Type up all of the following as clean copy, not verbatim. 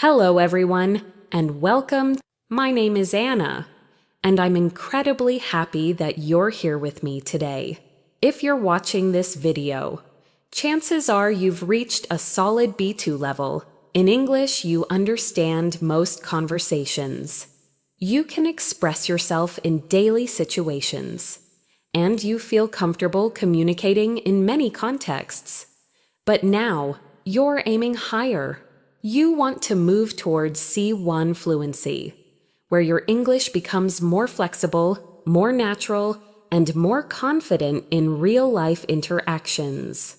Hello, everyone, and welcome. My name is Anna, and I'm incredibly happy that you're here with me today. If you're watching this video, chances are you've reached a solid B2 level. In English, you understand most conversations. You can express yourself in daily situations, and you feel comfortable communicating in many contexts. But now, you're aiming higher. You want to move towards C1 fluency, where your English becomes more flexible, more natural, and more confident in real-life interactions.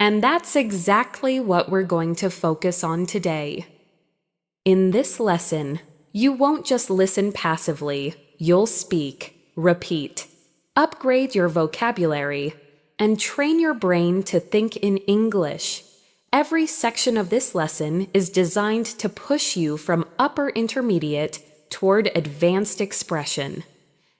And that's exactly what we're going to focus on today. In this lesson, you won't just listen passively, you'll speak, repeat, upgrade your vocabulary, and train your brain to think in English. Every section of this lesson is designed to push you from upper intermediate toward advanced expression,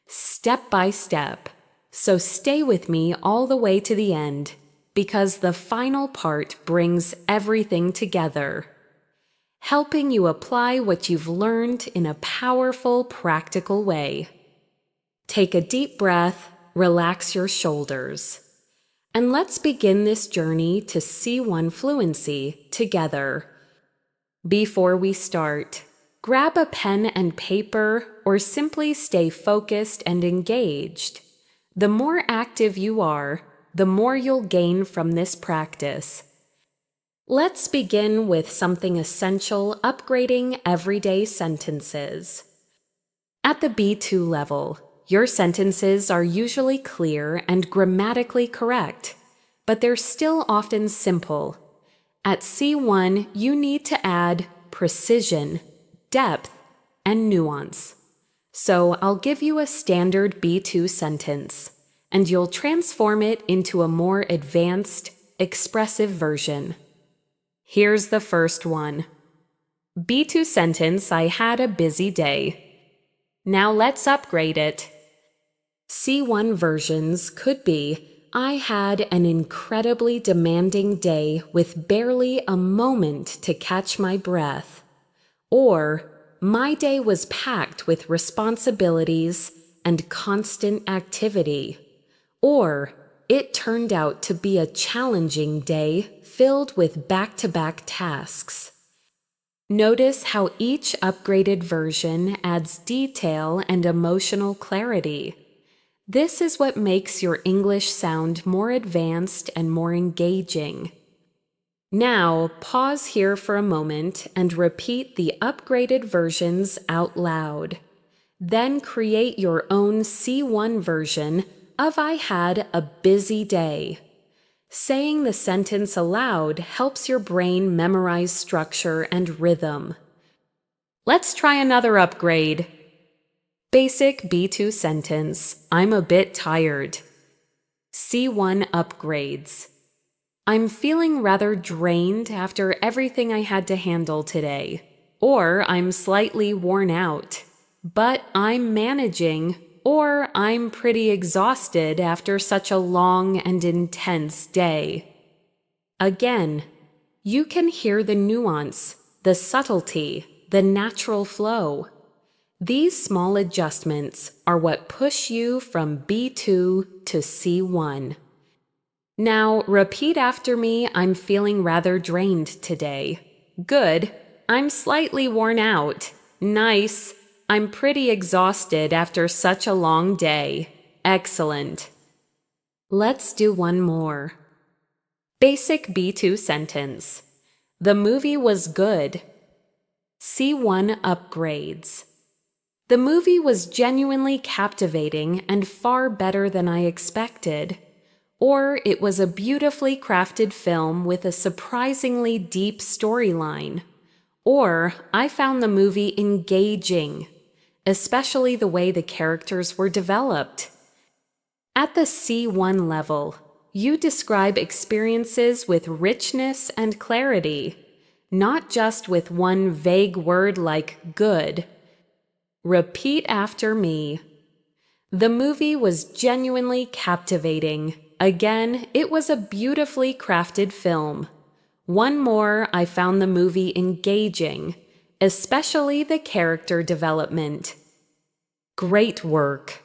step by step. So stay with me all the way to the end, because the final part brings everything together, helping you apply what you've learned in a powerful, practical way. Take a deep breath, relax your shoulders. And let's begin this journey to C1 fluency together. Before we start, grab a pen and paper or simply stay focused and engaged. The more active you are, the more you'll gain from this practice. Let's begin with something essential: upgrading everyday sentences. At the B2 level, your sentences are usually clear and grammatically correct, but they're still often simple. At C1, you need to add precision, depth, and nuance. So I'll give you a standard B2 sentence, and you'll transform it into a more advanced, expressive version. Here's the first one. B2 sentence: I had a busy day. Now let's upgrade it. C1 versions could be: I had an incredibly demanding day with barely a moment to catch my breath. Or, my day was packed with responsibilities and constant activity. Or, it turned out to be a challenging day filled with back-to-back tasks. Notice how each upgraded version adds detail and emotional clarity. This is what makes your English sound more advanced and more engaging. Now, pause here for a moment and repeat the upgraded versions out loud. Then create your own C1 version of I had a busy day. Saying the sentence aloud helps your brain memorize structure and rhythm. Let's try another upgrade. Basic B2 sentence: I'm a bit tired. C1 upgrades: I'm feeling rather drained after everything I had to handle today. Or I'm slightly worn out, but I'm managing. Or I'm pretty exhausted after such a long and intense day. Again, you can hear the nuance, the subtlety, the natural flow. These small adjustments are what push you from B2 to C1. Now, repeat after me: I'm feeling rather drained today. Good. I'm slightly worn out. Nice. I'm pretty exhausted after such a long day. Excellent. Let's do one more. Basic B2 sentence: The movie was good. C1 upgrades: The movie was genuinely captivating and far better than I expected. Or it was a beautifully crafted film with a surprisingly deep storyline. Or I found the movie engaging, especially the way the characters were developed. At the C1 level, you describe experiences with richness and clarity, not just with one vague word like good. Repeat after me. The movie was genuinely captivating. Again, it was a beautifully crafted film. One more, I found the movie engaging, especially the character development. Great work.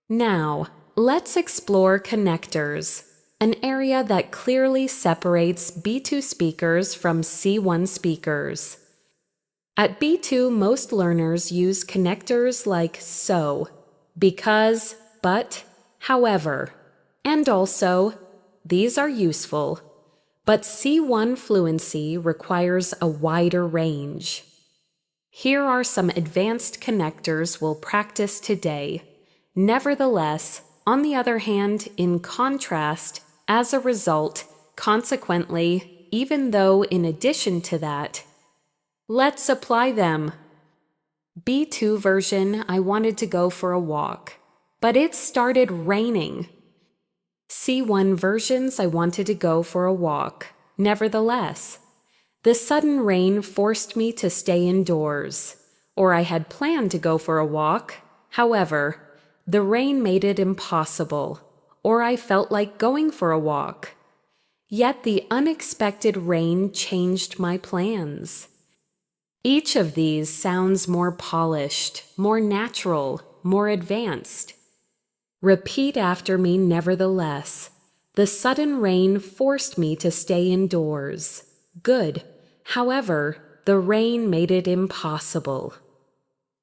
Now, let's explore connectors, an area that clearly separates B2 speakers from C1 speakers. At B2, most learners use connectors like so, because, but, however, and also. These are useful, but C1 fluency requires a wider range. Here are some advanced connectors we'll practice today. Nevertheless, on the other hand, in contrast, as a result, consequently, even though in addition to that, let's apply them. B2 version, I wanted to go for a walk, but it started raining. C1 versions, I wanted to go for a walk. Nevertheless, the sudden rain forced me to stay indoors, or I had planned to go for a walk. However, the rain made it impossible, or I felt like going for a walk. Yet the unexpected rain changed my plans. Each of these sounds more polished, more natural, more advanced. Repeat after me, nevertheless. The sudden rain forced me to stay indoors. Good. However, the rain made it impossible.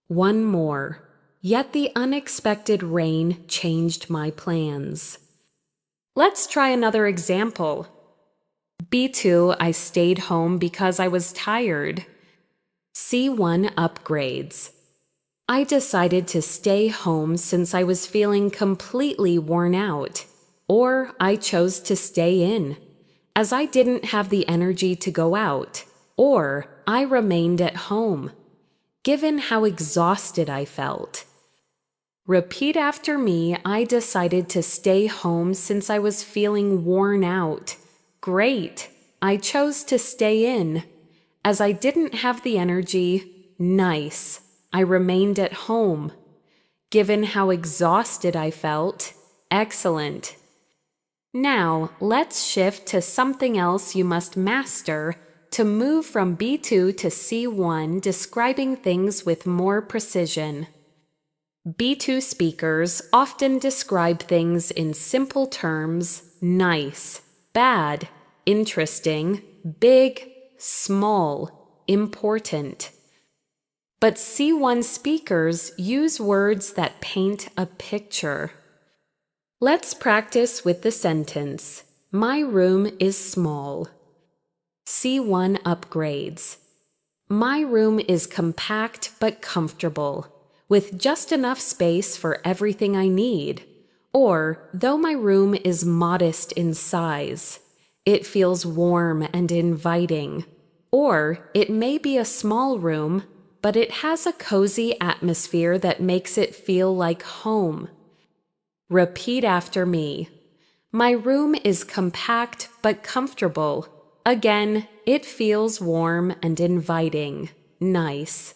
One more. Yet the unexpected rain changed my plans. Let's try another example. B2, I stayed home because I was tired. C1 upgrades. I decided to stay home since I was feeling completely worn out, or I chose to stay in, as I didn't have the energy to go out, or I remained at home, given how exhausted I felt. Repeat after me, I decided to stay home since I was feeling worn out. Great, I chose to stay in, as I didn't have the energy. Nice. I remained at home. Given how exhausted I felt. Excellent. Now, let's shift to something else you must master to move from B2 to C1, describing things with more precision. B2 speakers often describe things in simple terms: nice, bad, interesting, big, small, important. But C1 speakers use words that paint a picture. Let's practice with the sentence, my room is small. C1 upgrades. My room is compact but comfortable, with just enough space for everything I need. Or, though my room is modest in size, it feels warm and inviting. Or, it may be a small room, but it has a cozy atmosphere that makes it feel like home. Repeat after me. My room is compact but comfortable. Again, it feels warm and inviting. Nice.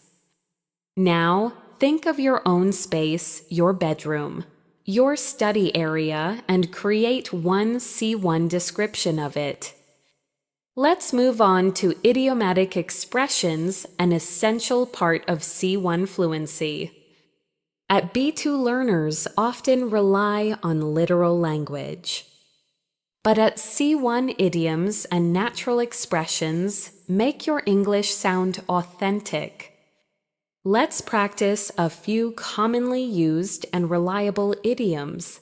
Now, think of your own space, your bedroom, your study area, and create one C1 description of it. Let's move on to idiomatic expressions, an essential part of C1 fluency. At B2, learners often rely on literal language. But at C1, idioms and natural expressions make your English sound authentic. Let's practice a few commonly used and reliable idioms.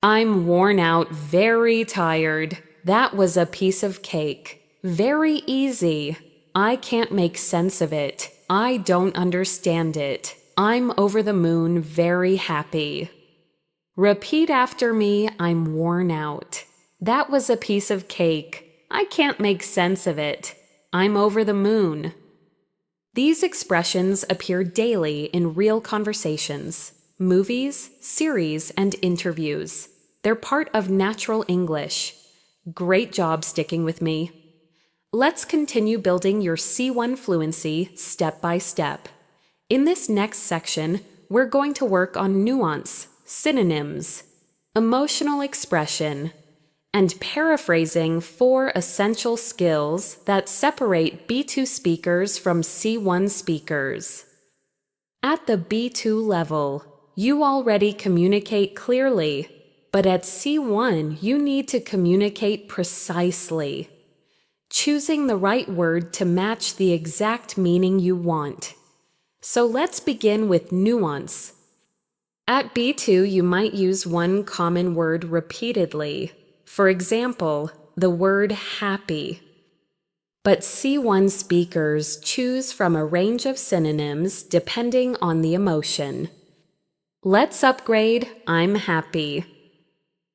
I'm worn out, very tired. That was a piece of cake. Very easy. I can't make sense of it. I don't understand it. I'm over the moon, very happy. Repeat after me, I'm worn out. That was a piece of cake. I can't make sense of it. I'm over the moon. These expressions appear daily in real conversations, movies, series, and interviews. They're part of natural English. Great job sticking with me. Let's continue building your C1 fluency step by step. In this next section, we're going to work on nuance, synonyms, emotional expression, and paraphrasing 4 essential skills that separate B2 speakers from C1 speakers. At the B2 level, you already communicate clearly, but at C1 you need to communicate precisely, choosing the right word to match the exact meaning you want. So let's begin with nuance. At B2, you might use one common word repeatedly. For example, the word happy. But C1 speakers choose from a range of synonyms depending on the emotion. Let's upgrade I'm happy.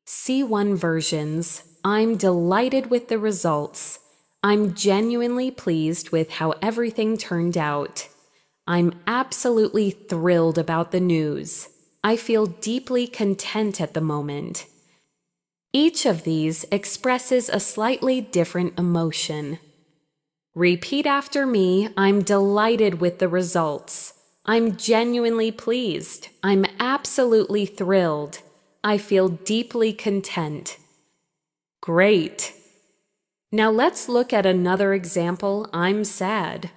C1 versions, I'm delighted with the results. I'm genuinely pleased with how everything turned out. I'm absolutely thrilled about the news. I feel deeply content at the moment. Each of these expresses a slightly different emotion. Repeat after me, I'm delighted with the results. I'm genuinely pleased. I'm absolutely thrilled. I feel deeply content. Great. Now let's look at another example, I'm sad.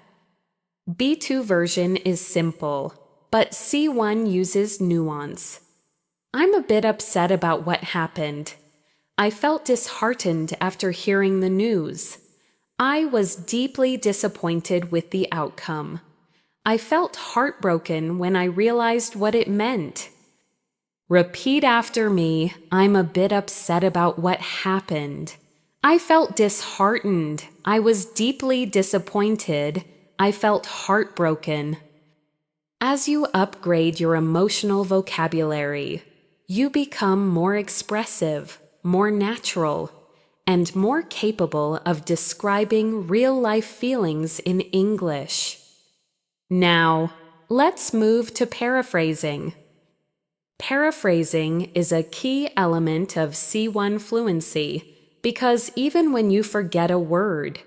B2 version is simple, but C1 uses nuance. I'm a bit upset about what happened. I felt disheartened after hearing the news. I was deeply disappointed with the outcome. I felt heartbroken when I realized what it meant. Repeat after me, I'm a bit upset about what happened. I felt disheartened. I was deeply disappointed. I felt heartbroken. As you upgrade your emotional vocabulary, you become more expressive, more natural, and more capable of describing real-life feelings in English. Now, let's move to paraphrasing. Paraphrasing is a key element of C1 fluency because even when you forget a word,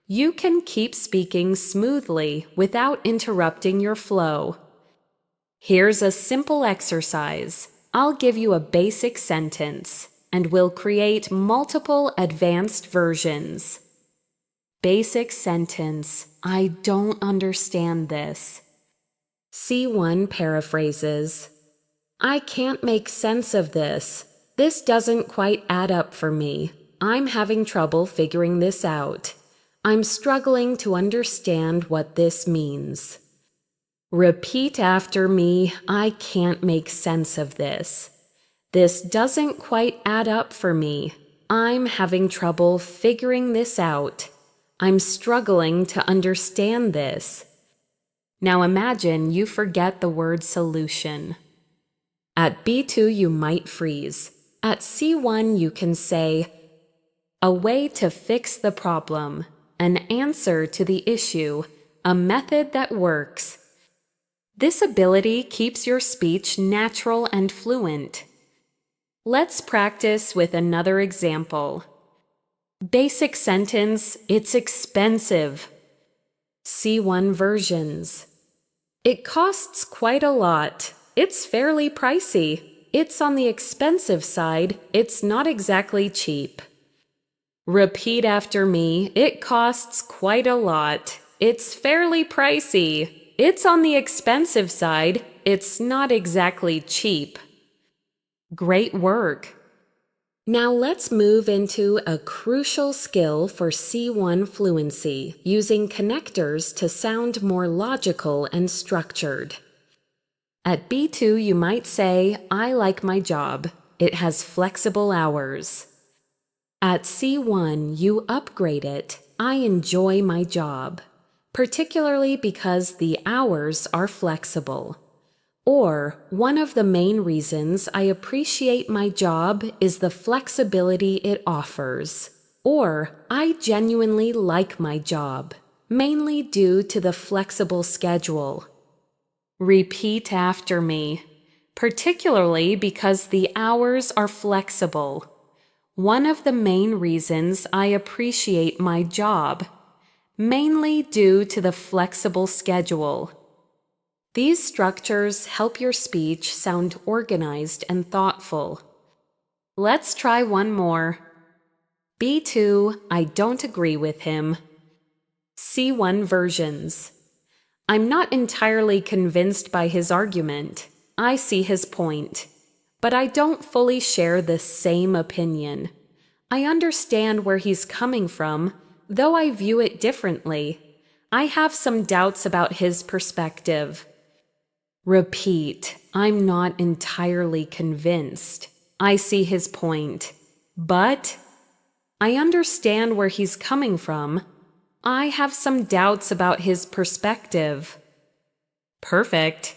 you can keep speaking smoothly without interrupting your flow. Here's a simple exercise. I'll give you a basic sentence, and we'll create multiple advanced versions. Basic sentence, I don't understand this. C1 paraphrases, I can't make sense of this. This doesn't quite add up for me. I'm having trouble figuring this out. I'm struggling to understand what this means. Repeat after me, I can't make sense of this. This doesn't quite add up for me. I'm having trouble figuring this out. I'm struggling to understand this. Now imagine you forget the word solution. At B2 you might freeze. At C1 you can say, a way to fix the problem, an answer to the issue, a method that works. This ability keeps your speech natural and fluent. Let's practice with another example. Basic sentence, it's expensive. C1 versions. It costs quite a lot. It's fairly pricey. It's on the expensive side. It's not exactly cheap. Repeat after me. It costs quite a lot. It's fairly pricey. It's on the expensive side. It's not exactly cheap. Great work. Now let's move into a crucial skill for C1 fluency, using connectors to sound more logical and structured. At B2 you might say, I like my job. It has flexible hours. At C1 you upgrade it, I enjoy my job, particularly because the hours are flexible. Or, one of the main reasons I appreciate my job is the flexibility it offers. Or, I genuinely like my job, mainly due to the flexible schedule. Repeat after me, particularly because the hours are flexible. One of the main reasons I appreciate my job, mainly due to the flexible schedule. These structures help your speech sound organized and thoughtful. Let's try one more. B2, I don't agree with him. C1 versions. I'm not entirely convinced by his argument. I see his point, but I don't fully share the same opinion. I understand where he's coming from, though I view it differently. I have some doubts about his perspective. Repeat, I'm not entirely convinced. I see his point, but I understand where he's coming from. I have some doubts about his perspective. Perfect.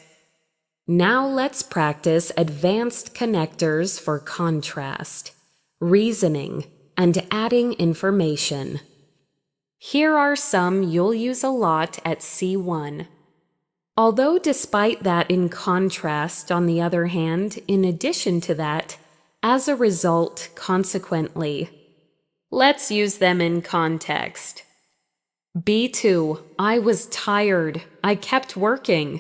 Now let's practice advanced connectors for contrast, reasoning, and adding information. Here are some you'll use a lot at C1. Although despite that, in contrast, on the other hand, in addition to that, as a result, consequently. Let's use them in context. B2, I was tired. I kept working.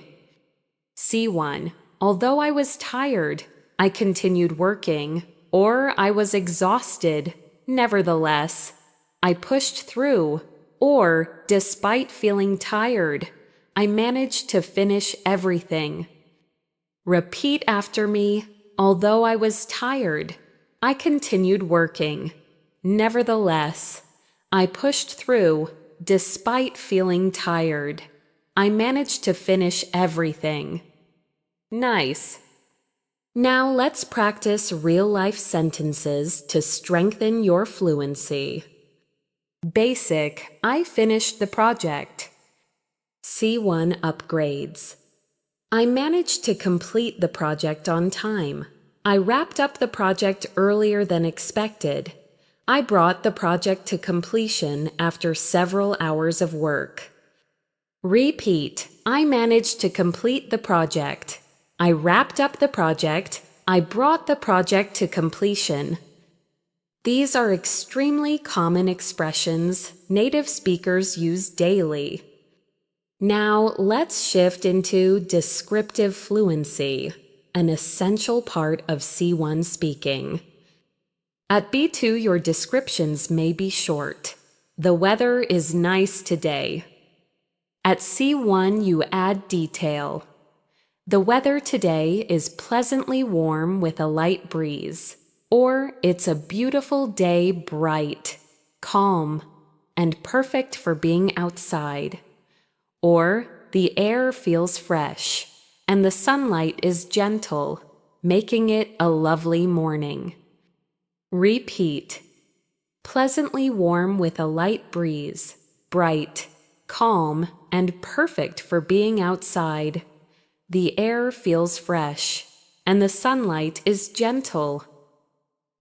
C1, although I was tired, I continued working, or I was exhausted. Nevertheless, I pushed through, or despite feeling tired, I managed to finish everything. Repeat after me. Although I was tired, I continued working. Nevertheless, I pushed through despite feeling tired. I managed to finish everything. Nice. Now let's practice real-life sentences to strengthen your fluency. Basic, I finished the project. C1 upgrades. I managed to complete the project on time. I wrapped up the project earlier than expected. I brought the project to completion after several hours of work. Repeat, I managed to complete the project. I wrapped up the project. I brought the project to completion. These are extremely common expressions native speakers use daily. Now let's shift into descriptive fluency, an essential part of C1 speaking. At B2, your descriptions may be short. The weather is nice today. At C1, you add detail. The weather today is pleasantly warm with a light breeze, or it's a beautiful day, bright, calm, and perfect for being outside. Or the air feels fresh, and the sunlight is gentle, making it a lovely morning. Repeat. Pleasantly warm with a light breeze, bright, calm, and perfect for being outside. The air feels fresh, and the sunlight is gentle.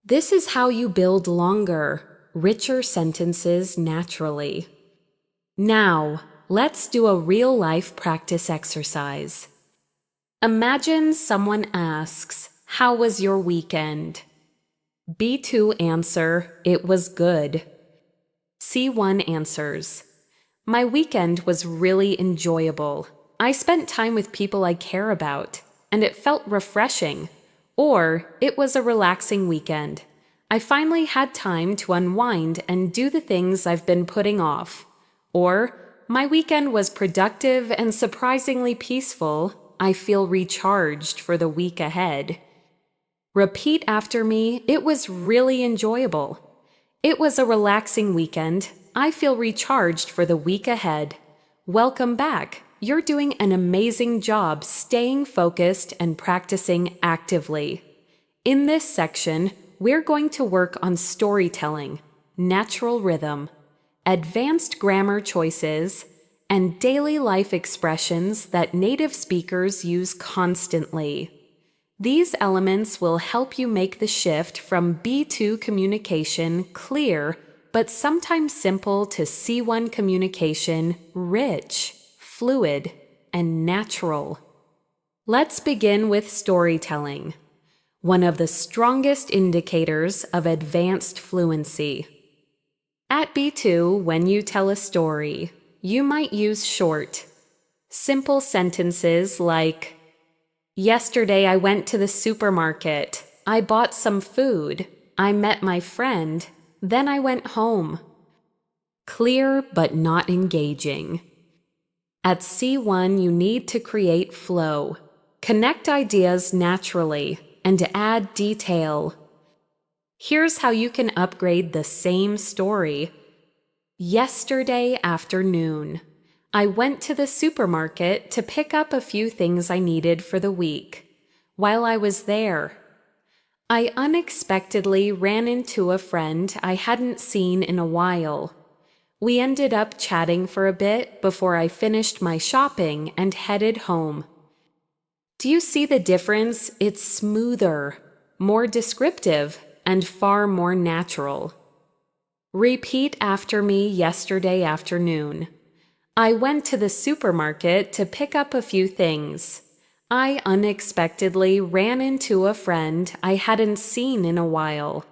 This is how you build longer, richer sentences naturally. Now, let's do a real-life practice exercise. Imagine someone asks, "How was your weekend?" B2 answer, "It was good." C1 answers, "My weekend was really enjoyable. I spent time with people I care about, and it felt refreshing." Or, "It was a relaxing weekend. I finally had time to unwind and do the things I've been putting off." Or, "My weekend was productive and surprisingly peaceful. I feel recharged for the week ahead." Repeat after me. It was really enjoyable. It was a relaxing weekend. I feel recharged for the week ahead. Welcome back. You're doing an amazing job staying focused and practicing actively. In this section, we're going to work on storytelling, natural rhythm, advanced grammar choices, and daily life expressions that native speakers use constantly. These elements will help you make the shift from B2 communication clear but sometimes simple to C1 communication rich, fluid, and natural. Let's begin with storytelling, one of the strongest indicators of advanced fluency. At B2, when you tell a story, you might use short, simple sentences like, "Yesterday I went to the supermarket. I bought some food. I met my friend. Then I went home. Clear but not engaging. At C1, you need to create flow, connect ideas naturally, and add detail. Here's how you can upgrade the same story. Yesterday afternoon, I went to the supermarket to pick up a few things I needed for the week. While I was there, I unexpectedly ran into a friend I hadn't seen in a while. We ended up chatting for a bit before I finished my shopping and headed home. Do you see the difference? It's smoother, more descriptive, and far more natural. Repeat after me. Yesterday afternoon. I went to the supermarket to pick up a few things. I unexpectedly ran into a friend I hadn't seen in a while.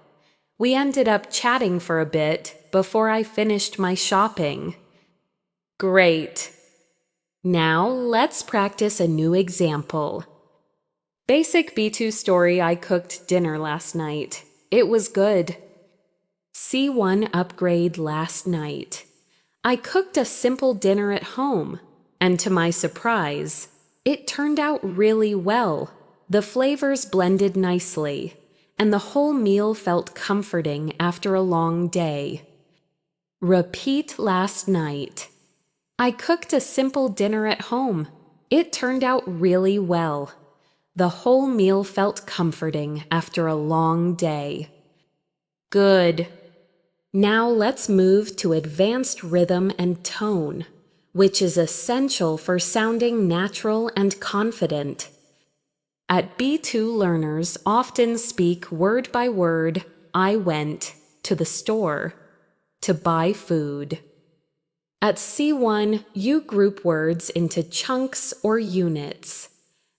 We ended up chatting for a bit before I finished my shopping. Great! Now let's practice a new example. Basic B2 story. I cooked dinner last night. It was good. C1 upgrade. Last night, I cooked a simple dinner at home, and to my surprise, it turned out really well. The flavors blended nicely, and the whole meal felt comforting after a long day. Repeat. Last night, I cooked a simple dinner at home. It turned out really well. The whole meal felt comforting after a long day. Good. Now let's move to advanced rhythm and tone, which is essential for sounding natural and confident. At B2, learners often speak word by word. I went to the store to buy food. At C1, you group words into chunks or units,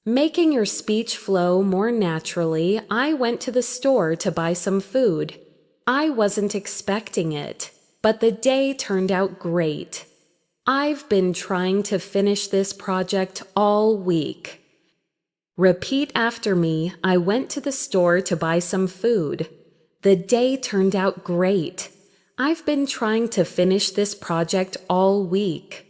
making your speech flow more naturally. I went to the store to buy some food. I wasn't expecting it, but the day turned out great. I've been trying to finish this project all week. Repeat after me. I went to the store to buy some food. The day turned out great. I've been trying to finish this project all week.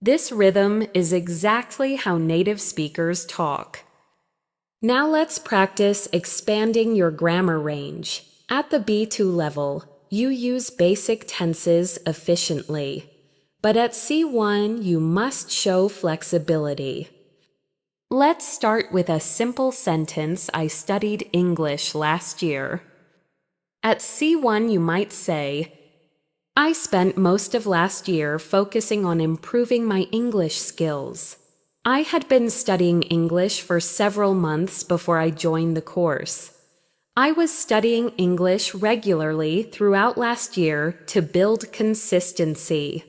This rhythm is exactly how native speakers talk. Now let's practice expanding your grammar range. At the B2 level, you use basic tenses efficiently, but at C1, you must show flexibility. Let's start with a simple sentence. I studied English last year. At C1, you might say, I spent most of last year focusing on improving my English skills. I had been studying English for several months before I joined the course. I was studying English regularly throughout last year to build consistency.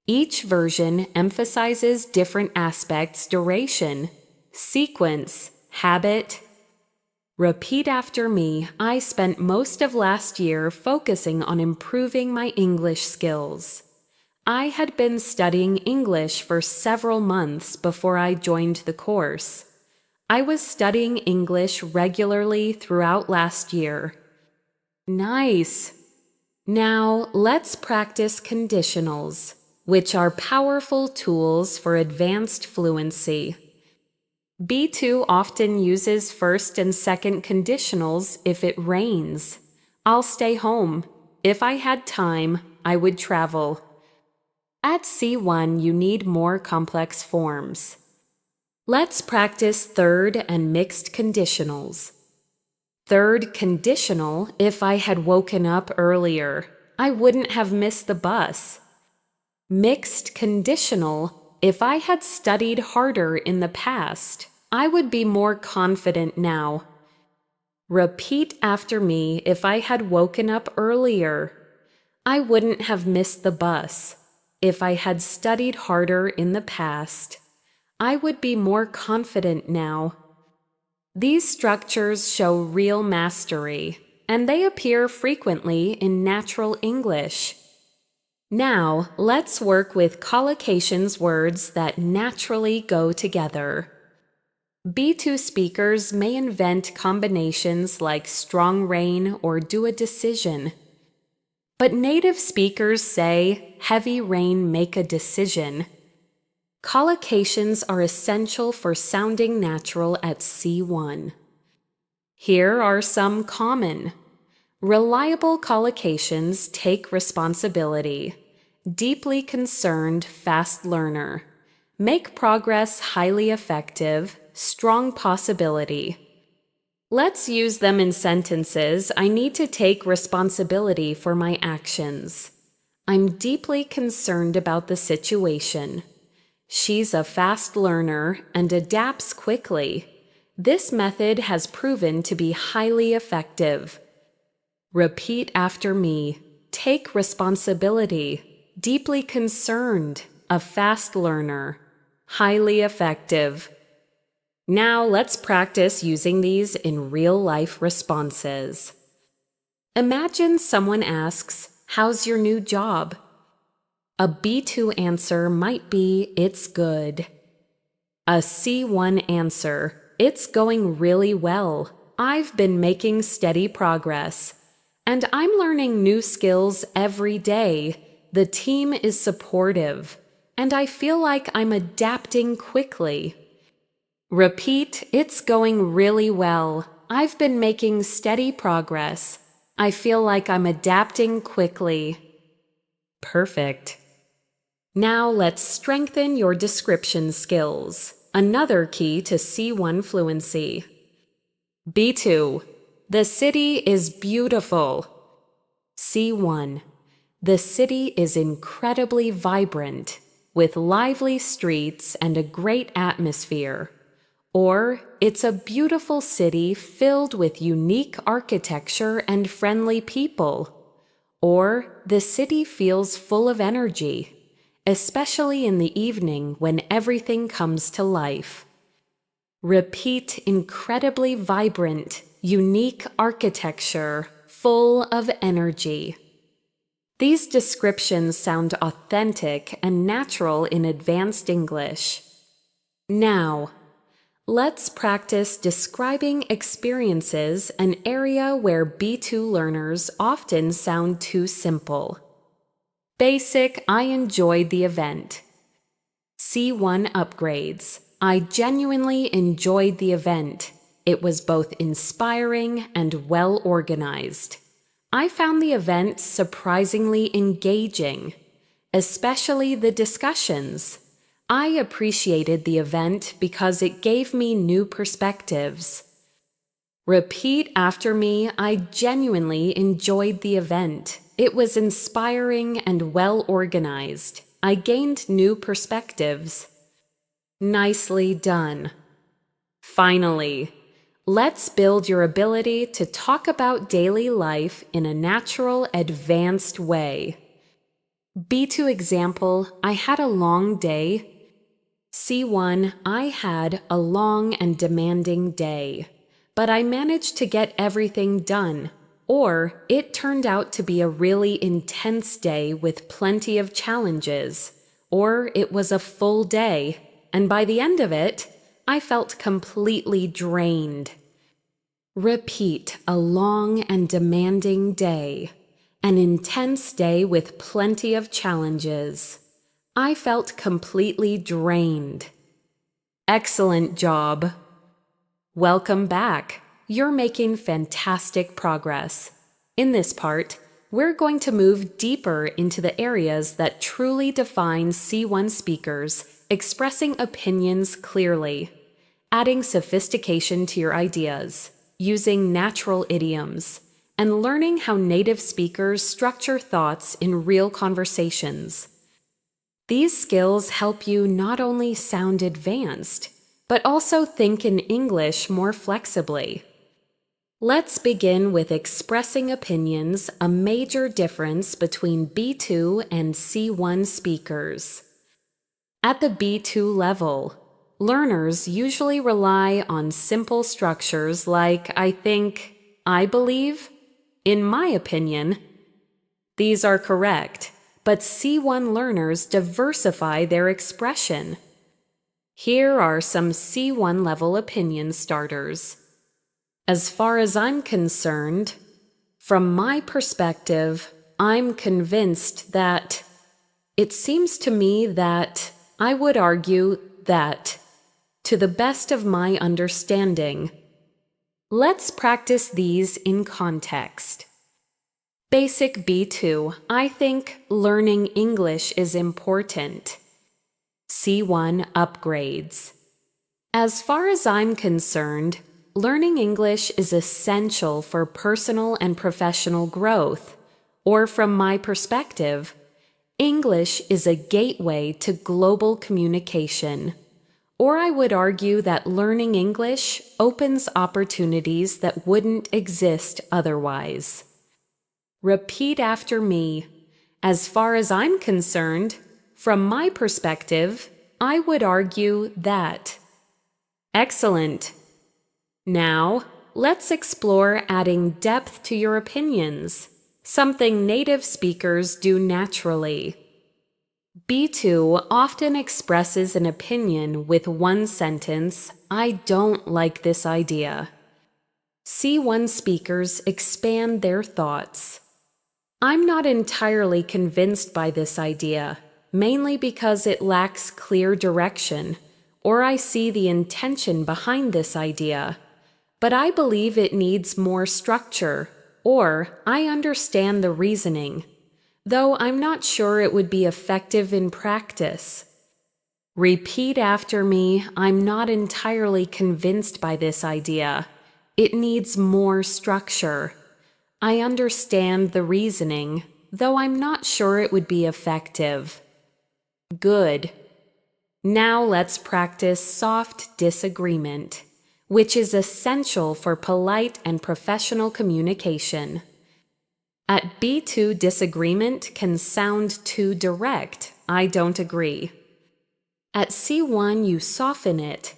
Each version emphasizes different aspects: duration, sequence, habit. Repeat after me. I spent most of last year focusing on improving my English skills. I had been studying English for several months before I joined the course. I was studying English regularly throughout last year. Nice! Now let's practice conditionals, which are powerful tools for advanced fluency. B2 often uses first and second conditionals. If it rains, I'll stay home. If I had time, I would travel. At C1, you need more complex forms. Let's practice third and mixed conditionals. Third conditional: if I had woken up earlier, I wouldn't have missed the bus. Mixed conditional: if I had studied harder in the past, I would be more confident now. Repeat after me. If I had woken up earlier, I wouldn't have missed the bus. If I had studied harder in the past, I would be more confident now. These structures show real mastery, and they appear frequently in natural English. Now, let's work with collocations, words that naturally go together. B2 speakers may invent combinations like strong rain or do a decision. But native speakers say, heavy rain make a decision. Collocations are essential for sounding natural at C1. Here are some common. Reliable collocations take responsibility. Deeply concerned, fast learner. Make progress highly effective, strong possibility. Let's use them in sentences. I need to take responsibility for my actions. I'm deeply concerned about the situation. She's a fast learner and adapts quickly. This method has proven to be highly effective. Repeat after me. Take responsibility. Deeply concerned. A fast learner. Highly effective. Now let's practice using these in real-life responses. Imagine someone asks, "How's your new job?" A B2 answer might be, "It's good." A C1 answer, "It's going really well. I've been making steady progress. And I'm learning new skills every day. The team is supportive. And I feel like I'm adapting quickly." Repeat, "It's going really well. I've been making steady progress. I feel like I'm adapting quickly." Perfect. Now let's strengthen your description skills. Another key to C1 fluency. B2. The city is beautiful. C1. The city is incredibly vibrant, with lively streets and a great atmosphere. Or, it's a beautiful city filled with unique architecture and friendly people. Or, the city feels full of energy, especially in the evening when everything comes to life. Repeat, incredibly vibrant, unique architecture, full of energy. These descriptions sound authentic and natural in advanced English. Now, let's practice describing experiences, an area where B2 learners often sound too simple. Basic, I enjoyed the event. C1 upgrades. I genuinely enjoyed the event. It was both inspiring and well organized. I found the event surprisingly engaging, especially the discussions. I appreciated the event because it gave me new perspectives. Repeat after me, I genuinely enjoyed the event. It was inspiring and well organized. I gained new perspectives. Nicely done. Finally, let's build your ability to talk about daily life in a natural, advanced way. B2 example, I had a long day. C1, I had a long and demanding day, but I managed to get everything done. Or, it turned out to be a really intense day with plenty of challenges. Or, it was a full day, and by the end of it, I felt completely drained. Repeat, a long and demanding day. An intense day with plenty of challenges. I felt completely drained. Excellent job. Welcome back. You're making fantastic progress. In this part, we're going to move deeper into the areas that truly define C1 speakers expressing opinions clearly, adding sophistication to your ideas, using natural idioms, and learning how native speakers structure thoughts in real conversations. These skills help you not only sound advanced, but also think in English more flexibly. Let's begin with expressing opinions, a major difference between B2 and C1 speakers. At the B2 level, learners usually rely on simple structures like I think, I believe, in my opinion. These are correct, but C1 learners diversify their expression. Here are some C1 level opinion starters. As far as I'm concerned, from my perspective, I'm convinced that it seems to me that I would argue that, to the best of my understanding. Let's practice these in context. Basic B2, I think learning English is important. C1 upgrades. As far as I'm concerned, learning English is essential for personal and professional growth, or from my perspective, English is a gateway to global communication. Or I would argue that learning English opens opportunities that wouldn't exist otherwise. Repeat after me. As far as I'm concerned, from my perspective, I would argue that. Excellent. Now, let's explore adding depth to your opinions, something native speakers do naturally. B2 often expresses an opinion with one sentence, I don't like this idea. C1 speakers expand their thoughts. I'm not entirely convinced by this idea, mainly because it lacks clear direction, or I see the intention behind this idea, but I believe it needs more structure, or I understand the reasoning, though I'm not sure it would be effective in practice. Repeat after me, I'm not entirely convinced by this idea. It needs more structure. I understand the reasoning, though I'm not sure it would be effective. Good. Now let's practice soft disagreement, which is essential for polite and professional communication. At B2, disagreement can sound too direct. I don't agree. At C1, you soften it.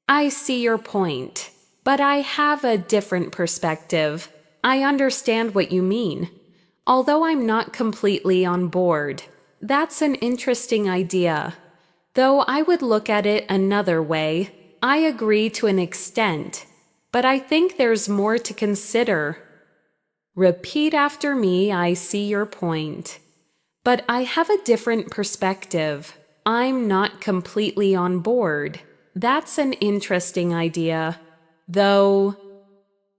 I see your point, but I have a different perspective. I understand what you mean, although I'm not completely on board. That's an interesting idea. Though I would look at it another way, I agree to an extent, but I think there's more to consider. Repeat after me, I see your point. But I have a different perspective. I'm not completely on board. That's an interesting idea. Though,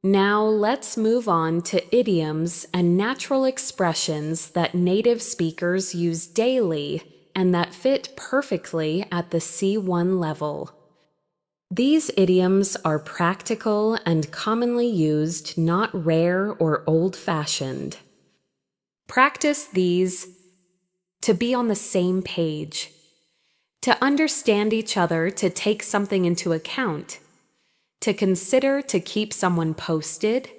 now let's move on to idioms and natural expressions that native speakers use daily and that fit perfectly at the C1 level. These idioms are practical and commonly used, not rare or old-fashioned. Practice these to be on the same page, to understand each other, to take something into account, to consider, to keep someone posted,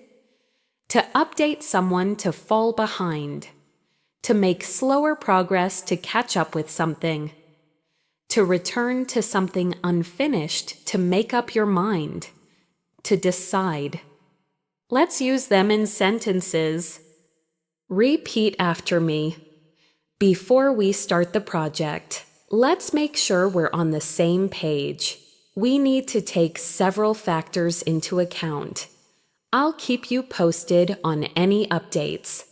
to update someone, to fall behind, to make slower progress, to catch up with something, to return to something unfinished, to make up your mind, to decide. Let's use them in sentences. Repeat after me. Before we start the project, let's make sure we're on the same page. We need to take several factors into account. I'll keep you posted on any updates.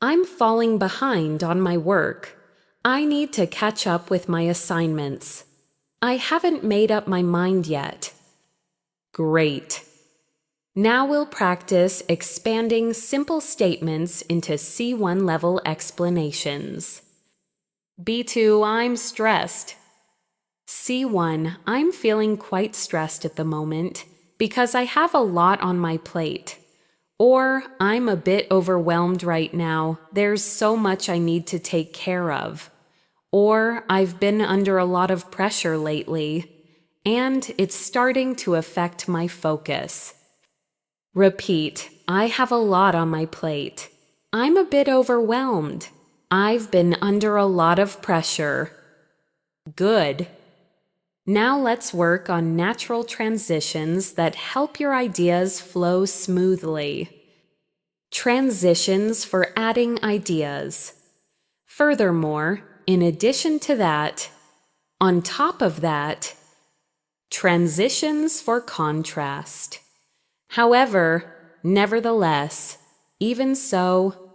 I'm falling behind on my work. I need to catch up with my assignments. I haven't made up my mind yet. Great. Now we'll practice expanding simple statements into C1 level explanations. B2, I'm stressed. C1, I'm feeling quite stressed at the moment because I have a lot on my plate. Or, I'm a bit overwhelmed right now. There's so much I need to take care of. Or, I've been under a lot of pressure lately, and it's starting to affect my focus. Repeat, I have a lot on my plate. I'm a bit overwhelmed. I've been under a lot of pressure. Good. Now let's work on natural transitions that help your ideas flow smoothly. Transitions for adding ideas. Furthermore, in addition to that, on top of that, transitions for contrast. However, nevertheless, even so,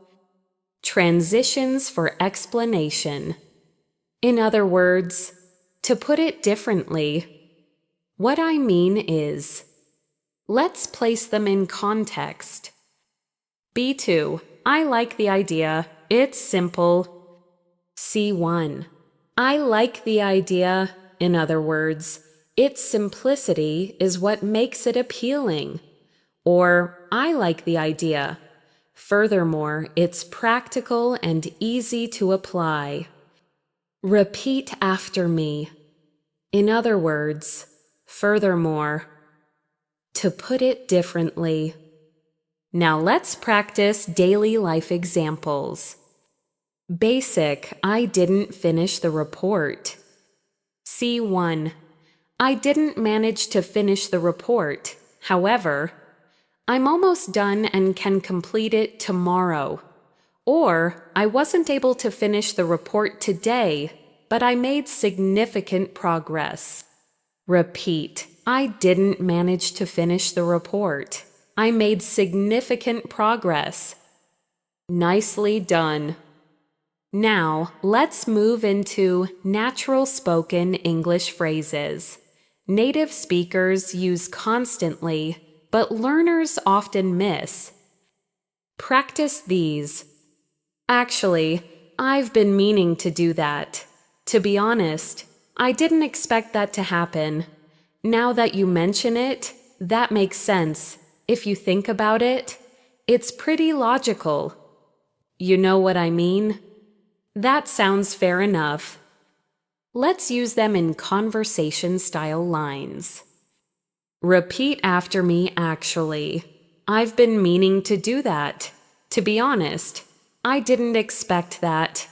transitions for explanation. In other words, to put it differently, what I mean is, let's place them in context. B2, I like the idea, it's simple. C1, I like the idea, in other words, its simplicity is what makes it appealing. Or, I like the idea. Furthermore, it's practical and easy to apply. Repeat after me. In other words, furthermore. To put it differently. Now let's practice daily life examples. Basic, I didn't finish the report. C1, I didn't manage to finish the report. However, I'm almost done and can complete it tomorrow. Or, I wasn't able to finish the report today, but I made significant progress. Repeat, I didn't manage to finish the report. I made significant progress. Nicely done. Now, let's move into natural spoken English phrases. Native speakers use constantly, but learners often miss. Practice these. Actually, I've been meaning to do that. To be honest, I didn't expect that to happen. Now that you mention it, that makes sense. If you think about it, it's pretty logical. You know what I mean? That sounds fair enough. Let's use them in conversation-style lines. Repeat after me, actually. I've been meaning to do that. To be honest, I didn't expect that.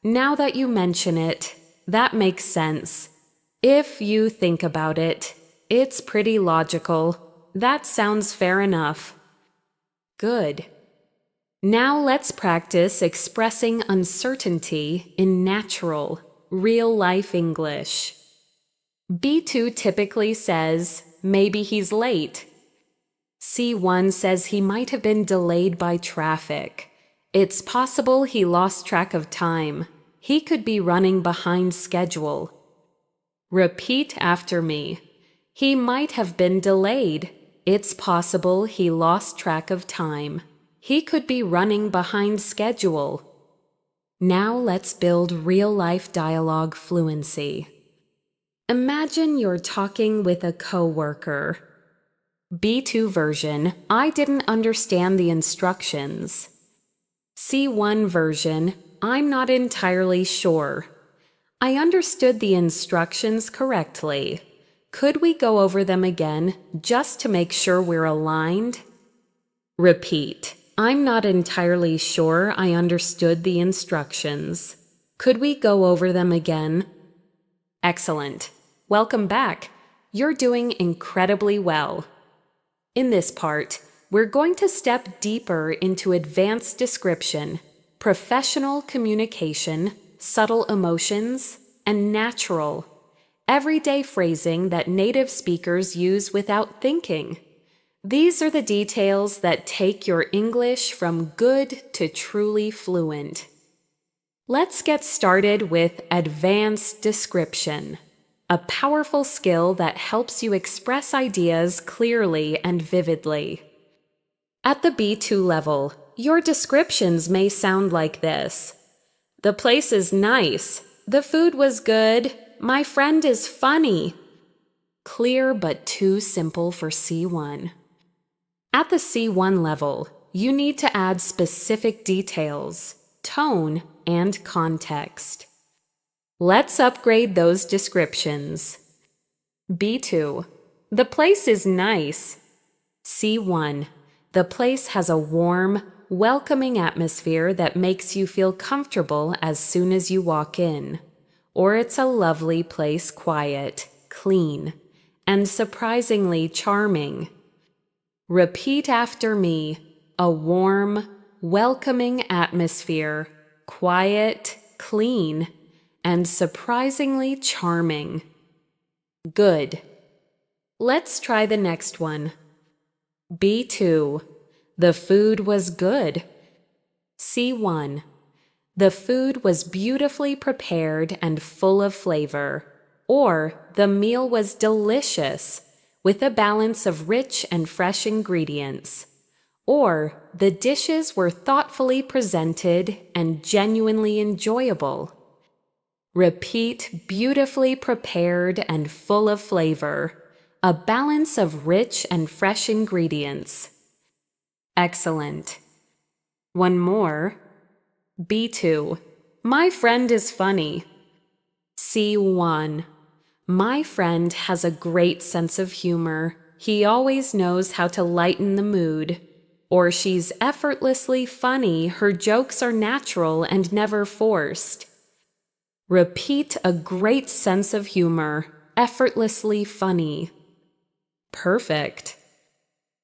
Now that you mention it, that makes sense. If you think about it, it's pretty logical. That sounds fair enough. Good. Now let's practice expressing uncertainty in natural, real-life English. B2 typically says, maybe he's late. C1 says he might have been delayed by traffic. It's possible he lost track of time. He could be running behind schedule. Repeat after me. He might have been delayed. It's possible he lost track of time. He could be running behind schedule. Now let's build real-life dialogue fluency. Imagine you're talking with a coworker. B2 version, I didn't understand the instructions. C1 version, I'm not entirely sure. I understood the instructions correctly. Could we go over them again, just to make sure we're aligned? Repeat. I'm not entirely sure I understood the instructions. Could we go over them again? Excellent. Welcome back. You're doing incredibly well. In this part, we're going to step deeper into advanced description, professional communication, subtle emotions, and natural, everyday phrasing that native speakers use without thinking. These are the details that take your English from good to truly fluent. Let's get started with advanced description, a powerful skill that helps you express ideas clearly and vividly. At the B2 level, your descriptions may sound like this. The place is nice. The food was good. My friend is funny. Clear but too simple for C1. At the C1 level, you need to add specific details, tone, and context. Let's upgrade those descriptions. B2. The place is nice. C1. The place has a warm, welcoming atmosphere that makes you feel comfortable as soon as you walk in. Or it's a lovely place, quiet, clean, and surprisingly charming. Repeat after me. A warm, welcoming atmosphere, quiet, clean, and surprisingly charming. Good. Let's try the next one. B2. The food was good. C1. The food was beautifully prepared and full of flavor. Or, the meal was delicious, with a balance of rich and fresh ingredients. Or, the dishes were thoughtfully presented and genuinely enjoyable. Repeat, beautifully prepared and full of flavor. A balance of rich and fresh ingredients. Excellent. One more. B2. My friend is funny. C1. My friend has a great sense of humor. He always knows how to lighten the mood. Or she's effortlessly funny. Her jokes are natural and never forced. Repeat, a great sense of humor. Effortlessly funny. Perfect.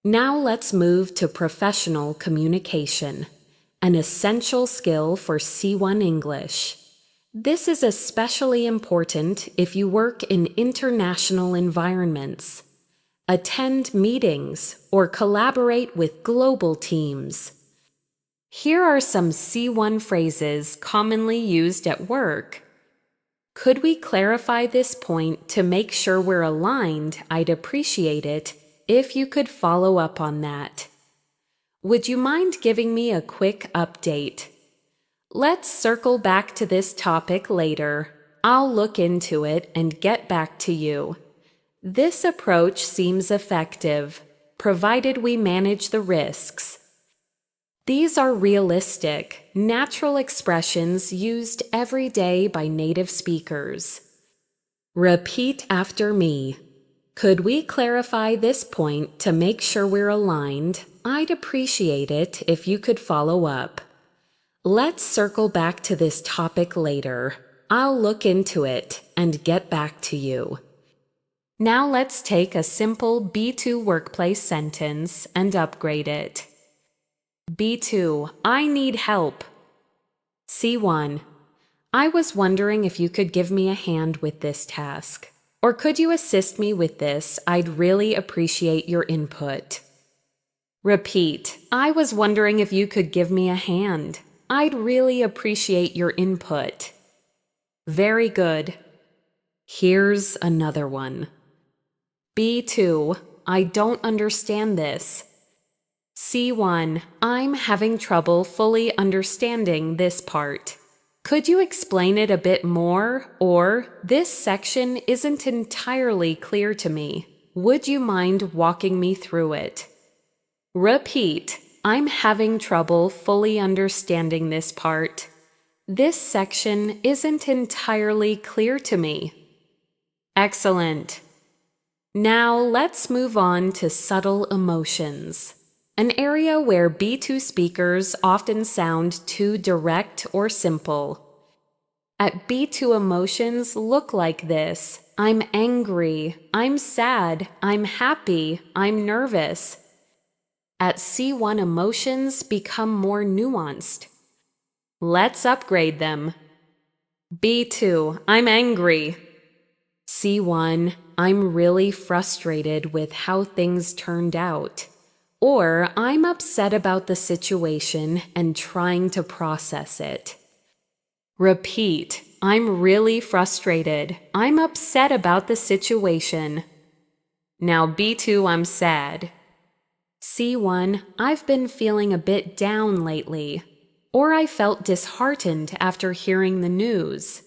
Now let's move to professional communication, an essential skill for C1 English. This is especially important if you work in international environments, attend meetings, or collaborate with global teams. Here are some C1 phrases commonly used at work. Could we clarify this point to make sure we're aligned? I'd appreciate it if you could follow up on that. Would you mind giving me a quick update? Let's circle back to this topic later. I'll look into it and get back to you. This approach seems effective, provided we manage the risks. These are realistic, natural expressions used every day by native speakers. Repeat after me. Could we clarify this point to make sure we're aligned? I'd appreciate it if you could follow up. Let's circle back to this topic later. I'll look into it and get back to you. Now let's take a simple B2 workplace sentence and upgrade it. B2, I need help. C1, I was wondering if you could give me a hand with this task. Or could you assist me with this? I'd really appreciate your input. Repeat, I was wondering if you could give me a hand. I'd really appreciate your input. Very good. Here's another one. B2, I don't understand this. C1, I'm having trouble fully understanding this part. Could you explain it a bit more? Or, this section isn't entirely clear to me. Would you mind walking me through it? Repeat, I'm having trouble fully understanding this part. This section isn't entirely clear to me. Excellent. Now let's move on to subtle emotions. An area where B2 speakers often sound too direct or simple. At B2, emotions look like this. I'm angry, I'm sad, I'm happy, I'm nervous. At C1, emotions become more nuanced. Let's upgrade them. B2, I'm angry. C1, I'm really frustrated with how things turned out. Or, I'm upset about the situation and trying to process it. Repeat, I'm really frustrated. I'm upset about the situation. Now B2, I'm sad. C1, I've been feeling a bit down lately. Or I felt disheartened after hearing the news.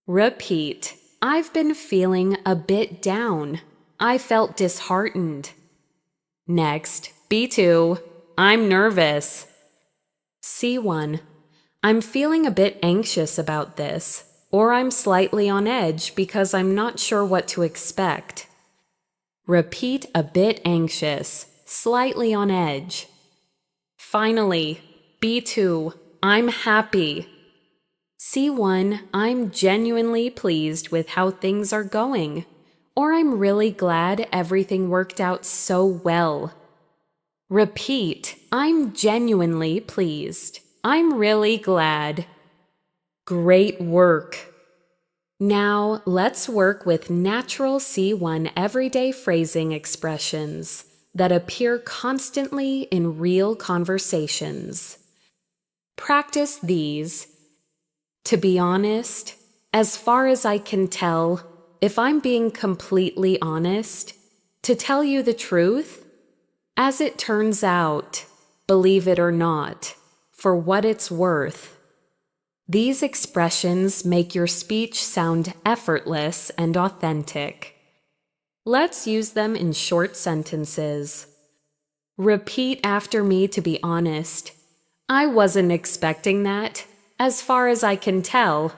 Repeat, I've been feeling a bit down. I felt disheartened. Next, B2, I'm nervous. C1, I'm feeling a bit anxious about this, or I'm slightly on edge because I'm not sure what to expect. Repeat, a bit anxious, slightly on edge. Finally, B2, I'm happy. C1, I'm genuinely pleased with how things are going. Or I'm really glad everything worked out so well. Repeat, I'm genuinely pleased. I'm really glad. Great work. Now, let's work with natural C1 everyday phrasing expressions that appear constantly in real conversations. Practice these. To be honest, as far as I can tell, if I'm being completely honest, to tell you the truth, as it turns out, believe it or not, for what it's worth. These expressions make your speech sound effortless and authentic. Let's use them in short sentences. Repeat after me to be honest. I wasn't expecting that. As far as I can tell,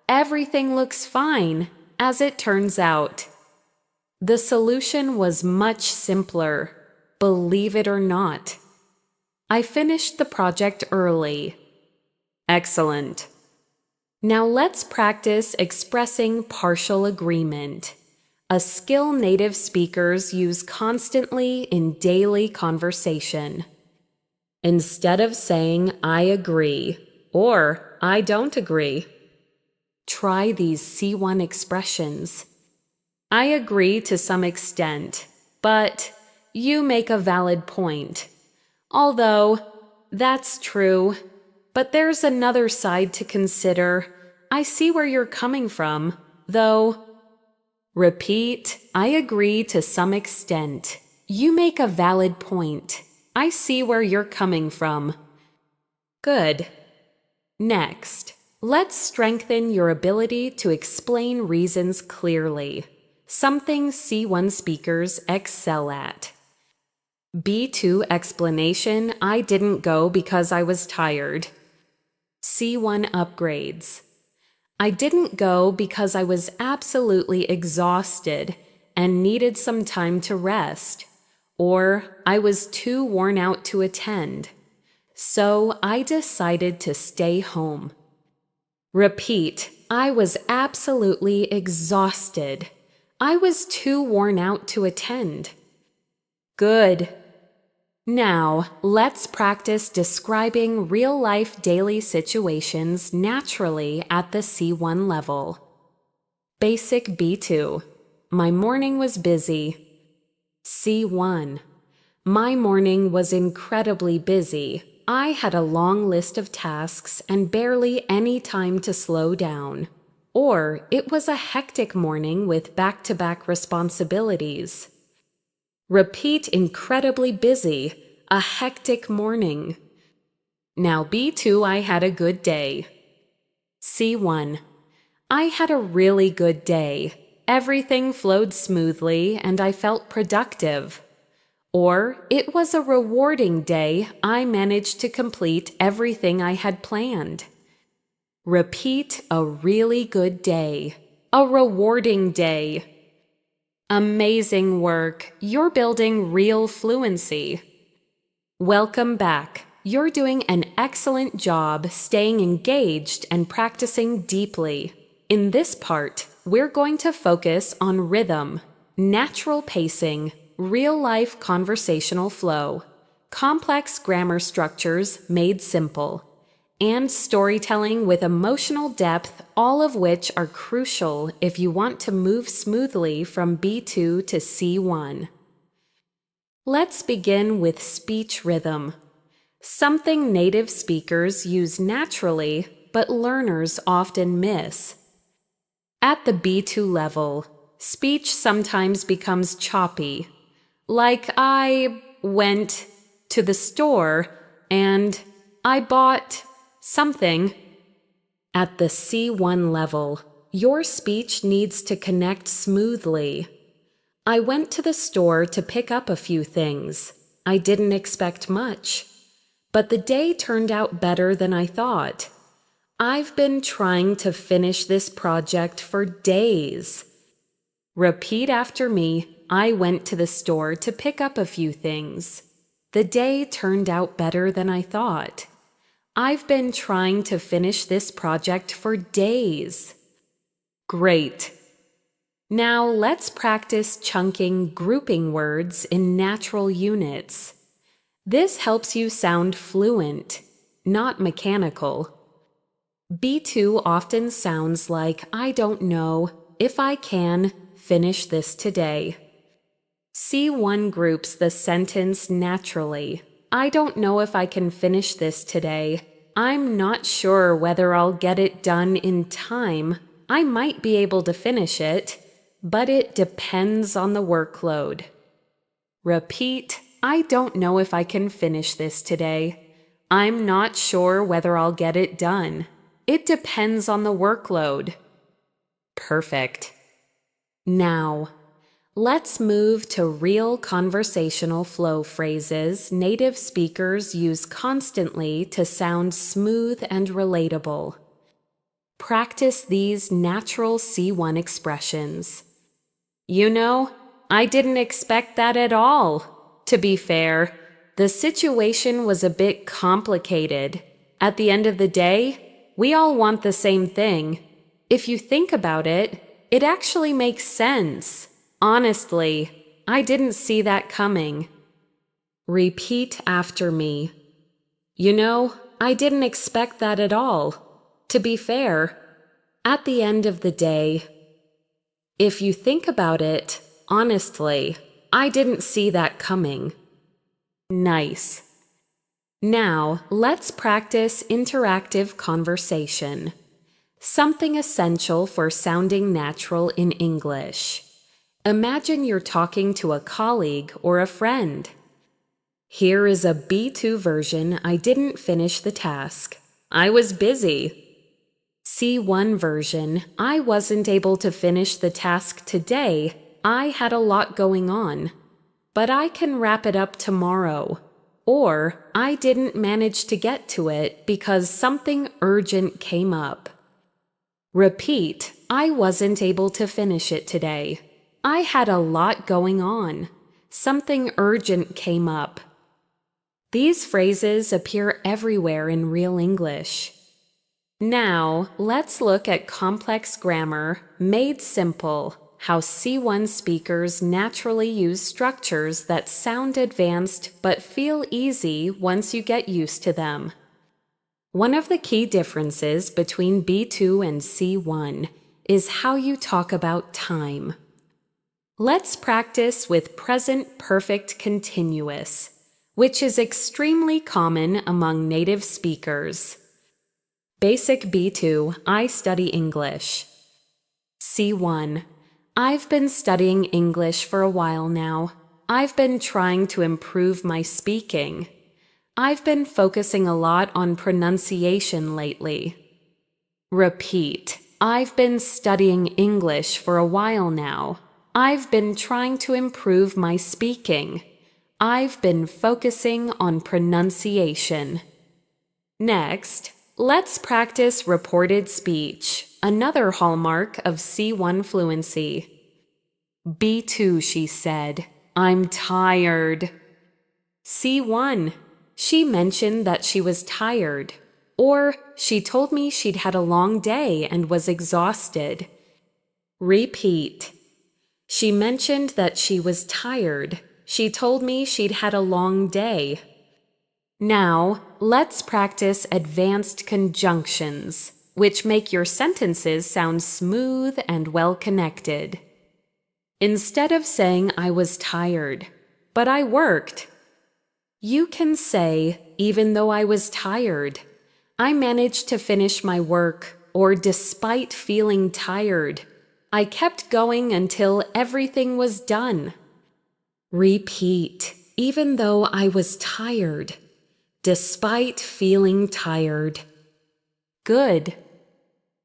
everything looks fine, as it turns out. The solution was much simpler, believe it or not. I finished the project early. Excellent. Now let's practice expressing partial agreement, a skill native speakers use constantly in daily conversation. Instead of saying, I agree, or I don't agree, try these C1 expressions. I agree to some extent, but you make a valid point. Although, that's true, but there's another side to consider. I see where you're coming from, though. Repeat, I agree to some extent. You make a valid point. I see where you're coming from. Good. Next, let's strengthen your ability to explain reasons clearly, something C1 speakers excel at. B2 explanation, I didn't go because I was tired. C1 upgrades. I didn't go because I was absolutely exhausted and needed some time to rest, or I was too worn out to attend, so I decided to stay home. Repeat, I was absolutely exhausted. I was too worn out to attend. Good. Now, let's practice describing real-life daily situations naturally at the C1 level. Basic B2. My morning was busy. C1. My morning was incredibly busy. I had a long list of tasks and barely any time to slow down. Or it was a hectic morning with back-to-back responsibilities. Repeat incredibly busy, a hectic morning. Now B2, I had a good day. C1. I had a really good day. Everything flowed smoothly and I felt productive. Or it was a rewarding day. I managed to complete everything I had planned. Repeat, a really good day. A rewarding day. Amazing work. You're building real fluency. Welcome back. You're doing an excellent job staying engaged and practicing deeply. In this part, we're going to focus on rhythm, natural pacing, real-life conversational flow, complex grammar structures made simple, and storytelling with emotional depth, all of which are crucial if you want to move smoothly from B2 to C1. Let's begin with speech rhythm, something native speakers use naturally, but learners often miss. At the B2 level, speech sometimes becomes choppy, like I went to the store and I bought something. At the C1 level, your speech needs to connect smoothly. I went to the store to pick up a few things. I didn't expect much, but the day turned out better than I thought. I've been trying to finish this project for days. Repeat after me. I went to the store to pick up a few things. The day turned out better than I thought. I've been trying to finish this project for days. Great. Now let's practice chunking grouping words in natural units. This helps you sound fluent, not mechanical. B2 often sounds like I don't know if I can finish this today. C1 groups the sentence naturally. I don't know if I can finish this today. I'm not sure whether I'll get it done in time. I might be able to finish it, but it depends on the workload. Repeat, I don't know if I can finish this today. I'm not sure whether I'll get it done. It depends on the workload. Perfect. Now, let's move to real conversational flow phrases native speakers use constantly to sound smooth and relatable. Practice these natural C1 expressions. You know, I didn't expect that at all. To be fair, the situation was a bit complicated. At the end of the day, we all want the same thing. If you think about it, it actually makes sense. Honestly, I didn't see that coming. Repeat after me. You know, I didn't expect that at all. To be fair, at the end of the day, if you think about it, honestly, I didn't see that coming. Nice. Now, let's practice interactive conversation. Something essential for sounding natural in English. Imagine you're talking to a colleague or a friend. Here is a B2 version. I didn't finish the task. I was busy. C1 version. I wasn't able to finish the task today. I had a lot going on. But I can wrap it up tomorrow. Or, I didn't manage to get to it because something urgent came up. Repeat, I wasn't able to finish it today. I had a lot going on. Something urgent came up. These phrases appear everywhere in real English. Now, let's look at complex grammar made simple. How C1 speakers naturally use structures that sound advanced but feel easy once you get used to them. One of the key differences between B2 and C1 is how you talk about time. Let's practice with present perfect continuous, which is extremely common among native speakers. Basic B2, I study English. C1, I've been studying English for a while now. I've been trying to improve my speaking. I've been focusing a lot on pronunciation lately. Repeat. I've been studying English for a while now. I've been trying to improve my speaking. I've been focusing on pronunciation. Next, let's practice reported speech, another hallmark of C1 fluency. B2, she said, I'm tired. C1, she mentioned that she was tired. Or, she told me she'd had a long day and was exhausted. Repeat. She mentioned that she was tired. She told me she'd had a long day. Now, let's practice advanced conjunctions, which make your sentences sound smooth and well-connected. Instead of saying I was tired, but I worked, you can say, even though I was tired, I managed to finish my work, or despite feeling tired, I kept going until everything was done. Repeat, even though I was tired, despite feeling tired. Good.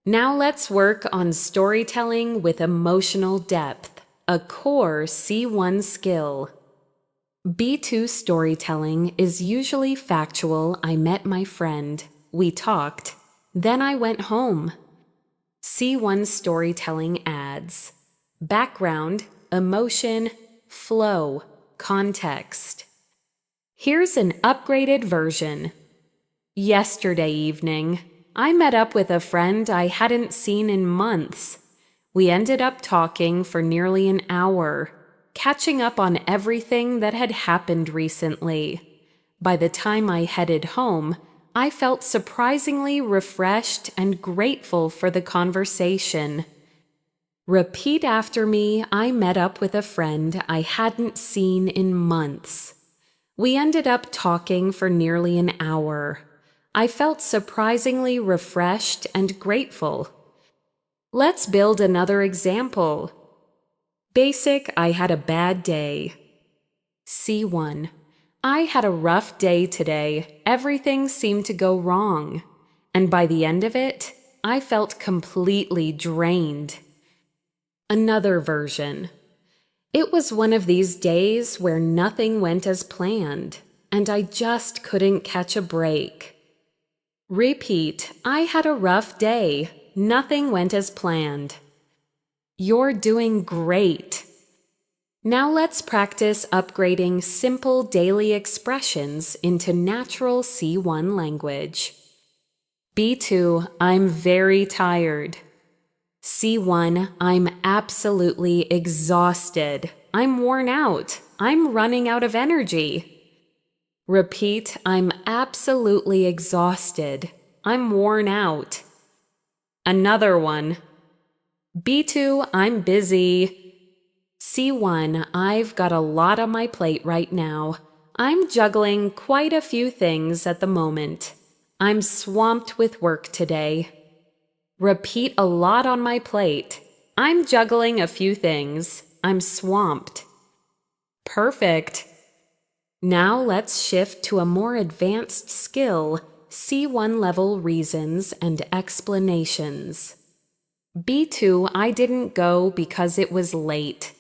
Now let's work on storytelling with emotional depth, a core C1 skill. B2 storytelling is usually factual. I met my friend. We talked. Then I went home. C1 storytelling adds background, emotion, flow, context. Here's an upgraded version. Yesterday evening, I met up with a friend I hadn't seen in months. We ended up talking for nearly an hour, catching up on everything that had happened recently. By the time I headed home, I felt surprisingly refreshed and grateful for the conversation. Repeat after me. I met up with a friend I hadn't seen in months. We ended up talking for nearly an hour. I felt surprisingly refreshed and grateful. Let's build another example. Basic, I had a bad day. C1. I had a rough day today. Everything seemed to go wrong. And by the end of it, I felt completely drained. Another version. It was one of these days where nothing went as planned, and I just couldn't catch a break. Repeat. I had a rough day. Nothing went as planned. You're doing great. Now let's practice upgrading simple daily expressions into natural C1 language. B2, I'm very tired. C1, I'm absolutely exhausted. I'm worn out. I'm running out of energy. Repeat, I'm absolutely exhausted. I'm worn out. Another one. B2, I'm busy. C1, I've got a lot on my plate right now. I'm juggling quite a few things at the moment. I'm swamped with work today. Repeat, a lot on my plate. I'm juggling a few things. I'm swamped. Perfect. Now let's shift to a more advanced skill, C1 level reasons and explanations. B2, I didn't go because it was late.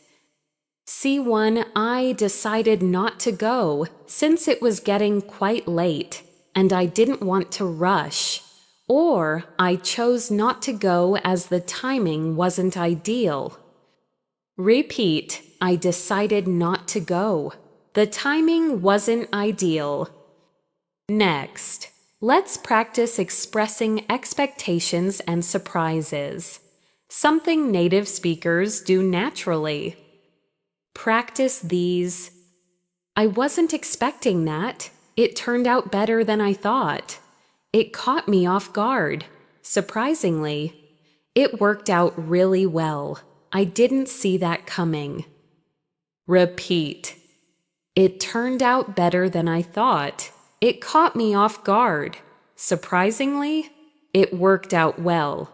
C1, I decided not to go since it was getting quite late and I didn't want to rush. Or I chose not to go as the timing wasn't ideal. Repeat, I decided not to go. The timing wasn't ideal. Next, let's practice expressing expectations and surprises, something native speakers do naturally. Practice these. I wasn't expecting that. It turned out better than I thought. It caught me off guard. Surprisingly, it worked out really well. I didn't see that coming. Repeat. It turned out better than I thought. It caught me off guard. Surprisingly, it worked out well.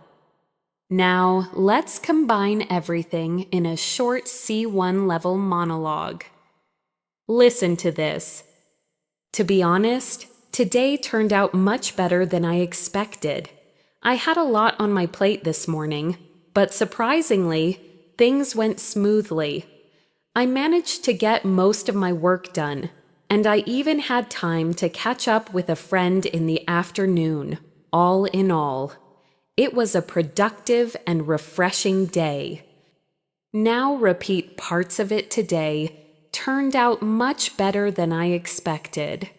Now, let's combine everything in a short C1 level monologue. Listen to this. To be honest, today turned out much better than I expected. I had a lot on my plate this morning, but surprisingly, things went smoothly. I managed to get most of my work done, and I even had time to catch up with a friend in the afternoon. All in all, it was a productive and refreshing day. Now repeat parts of it today. Turned out much better than I expected.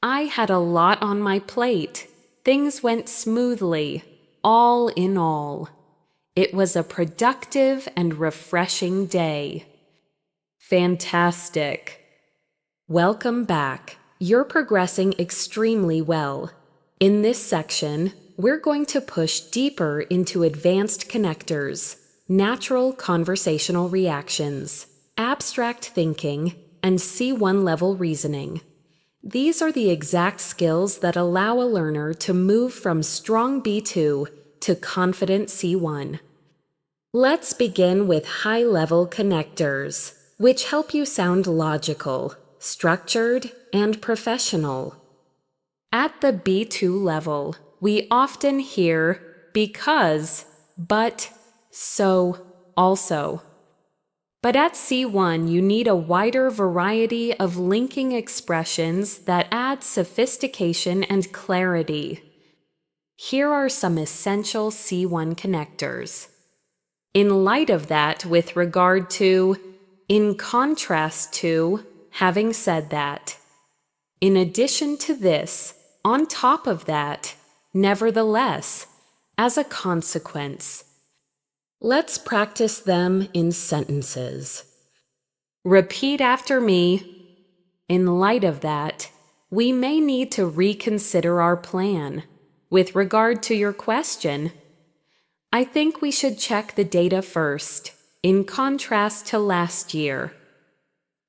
I had a lot on my plate. Things went smoothly. All in all, it was a productive and refreshing day. Fantastic. Welcome back. You're progressing extremely well. In this section, we're going to push deeper into advanced connectors, natural conversational reactions, abstract thinking, and C1 level reasoning. These are the exact skills that allow a learner to move from strong B2 to confident C1. Let's begin with high-level connectors, which help you sound logical, structured, and professional. At the B2 level, we often hear because, but, so, also. But at C1, you need a wider variety of linking expressions that add sophistication and clarity. Here are some essential C1 connectors. In light of that, with regard to, in contrast to, having said that. In addition to this, on top of that, nevertheless, as a consequence. Let's practice them in sentences. Repeat after me. In light of that, we may need to reconsider our plan. With regard to your question, I think we should check the data first, in contrast to last year.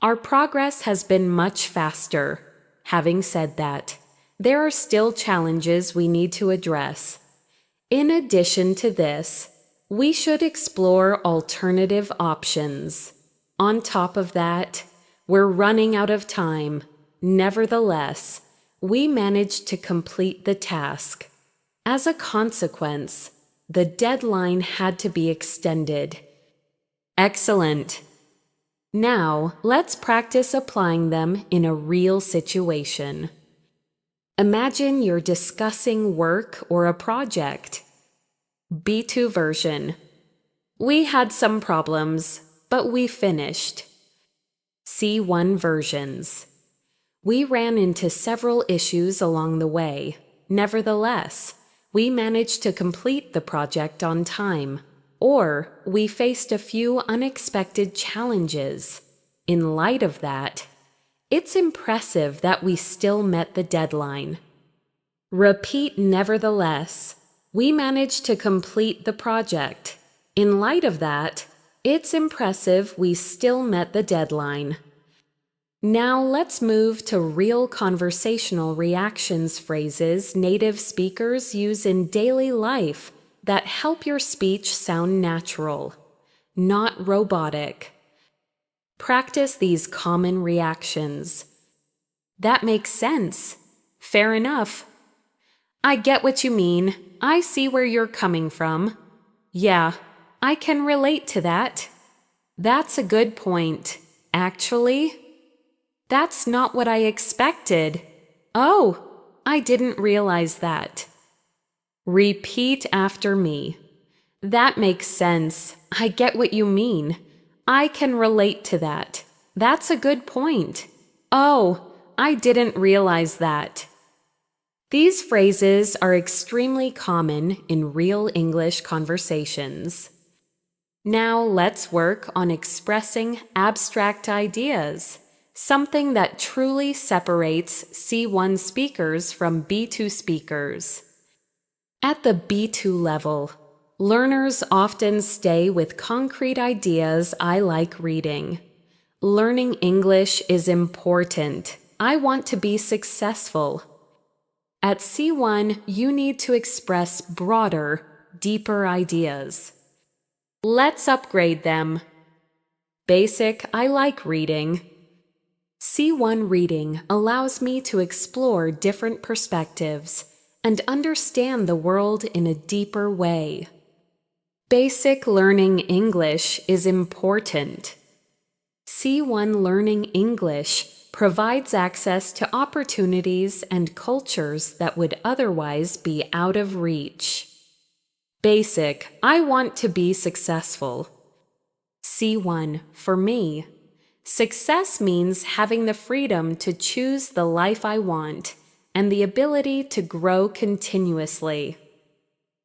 Our progress has been much faster. Having said that, there are still challenges we need to address. In addition to this, we should explore alternative options. On top of that, we're running out of time. Nevertheless, we managed to complete the task. As a consequence, the deadline had to be extended. Excellent. Now, let's practice applying them in a real situation. Imagine you're discussing work or a project. B2 version. We had some problems, but we finished. C1 versions. We ran into several issues along the way. Nevertheless, we managed to complete the project on time. Or we faced a few unexpected challenges. In light of that, it's impressive that we still met the deadline. Repeat nevertheless. We managed to complete the project. In light of that, it's impressive we still met the deadline. Now let's move to real conversational reactions phrases native speakers use in daily life that help your speech sound natural, not robotic. Practice these common reactions. That makes sense. Fair enough. I get what you mean. I see where you're coming from. Yeah, I can relate to that. That's a good point. Actually, that's not what I expected. Oh, I didn't realize that. Repeat after me. That makes sense. I get what you mean. I can relate to that. That's a good point. Oh, I didn't realize that. These phrases are extremely common in real English conversations. Now let's work on expressing abstract ideas, something that truly separates C1 speakers from B2 speakers. At the B2 level, learners often stay with concrete ideas. I like reading. Learning English is important. I want to be successful. At C1, you need to express broader, deeper ideas. Let's upgrade them. Basic, I like reading. C1 reading allows me to explore different perspectives and understand the world in a deeper way. Basic learning English is important. C1 learning English provides access to opportunities and cultures that would otherwise be out of reach. Basic, I want to be successful. C1, for me, success means having the freedom to choose the life I want and the ability to grow continuously.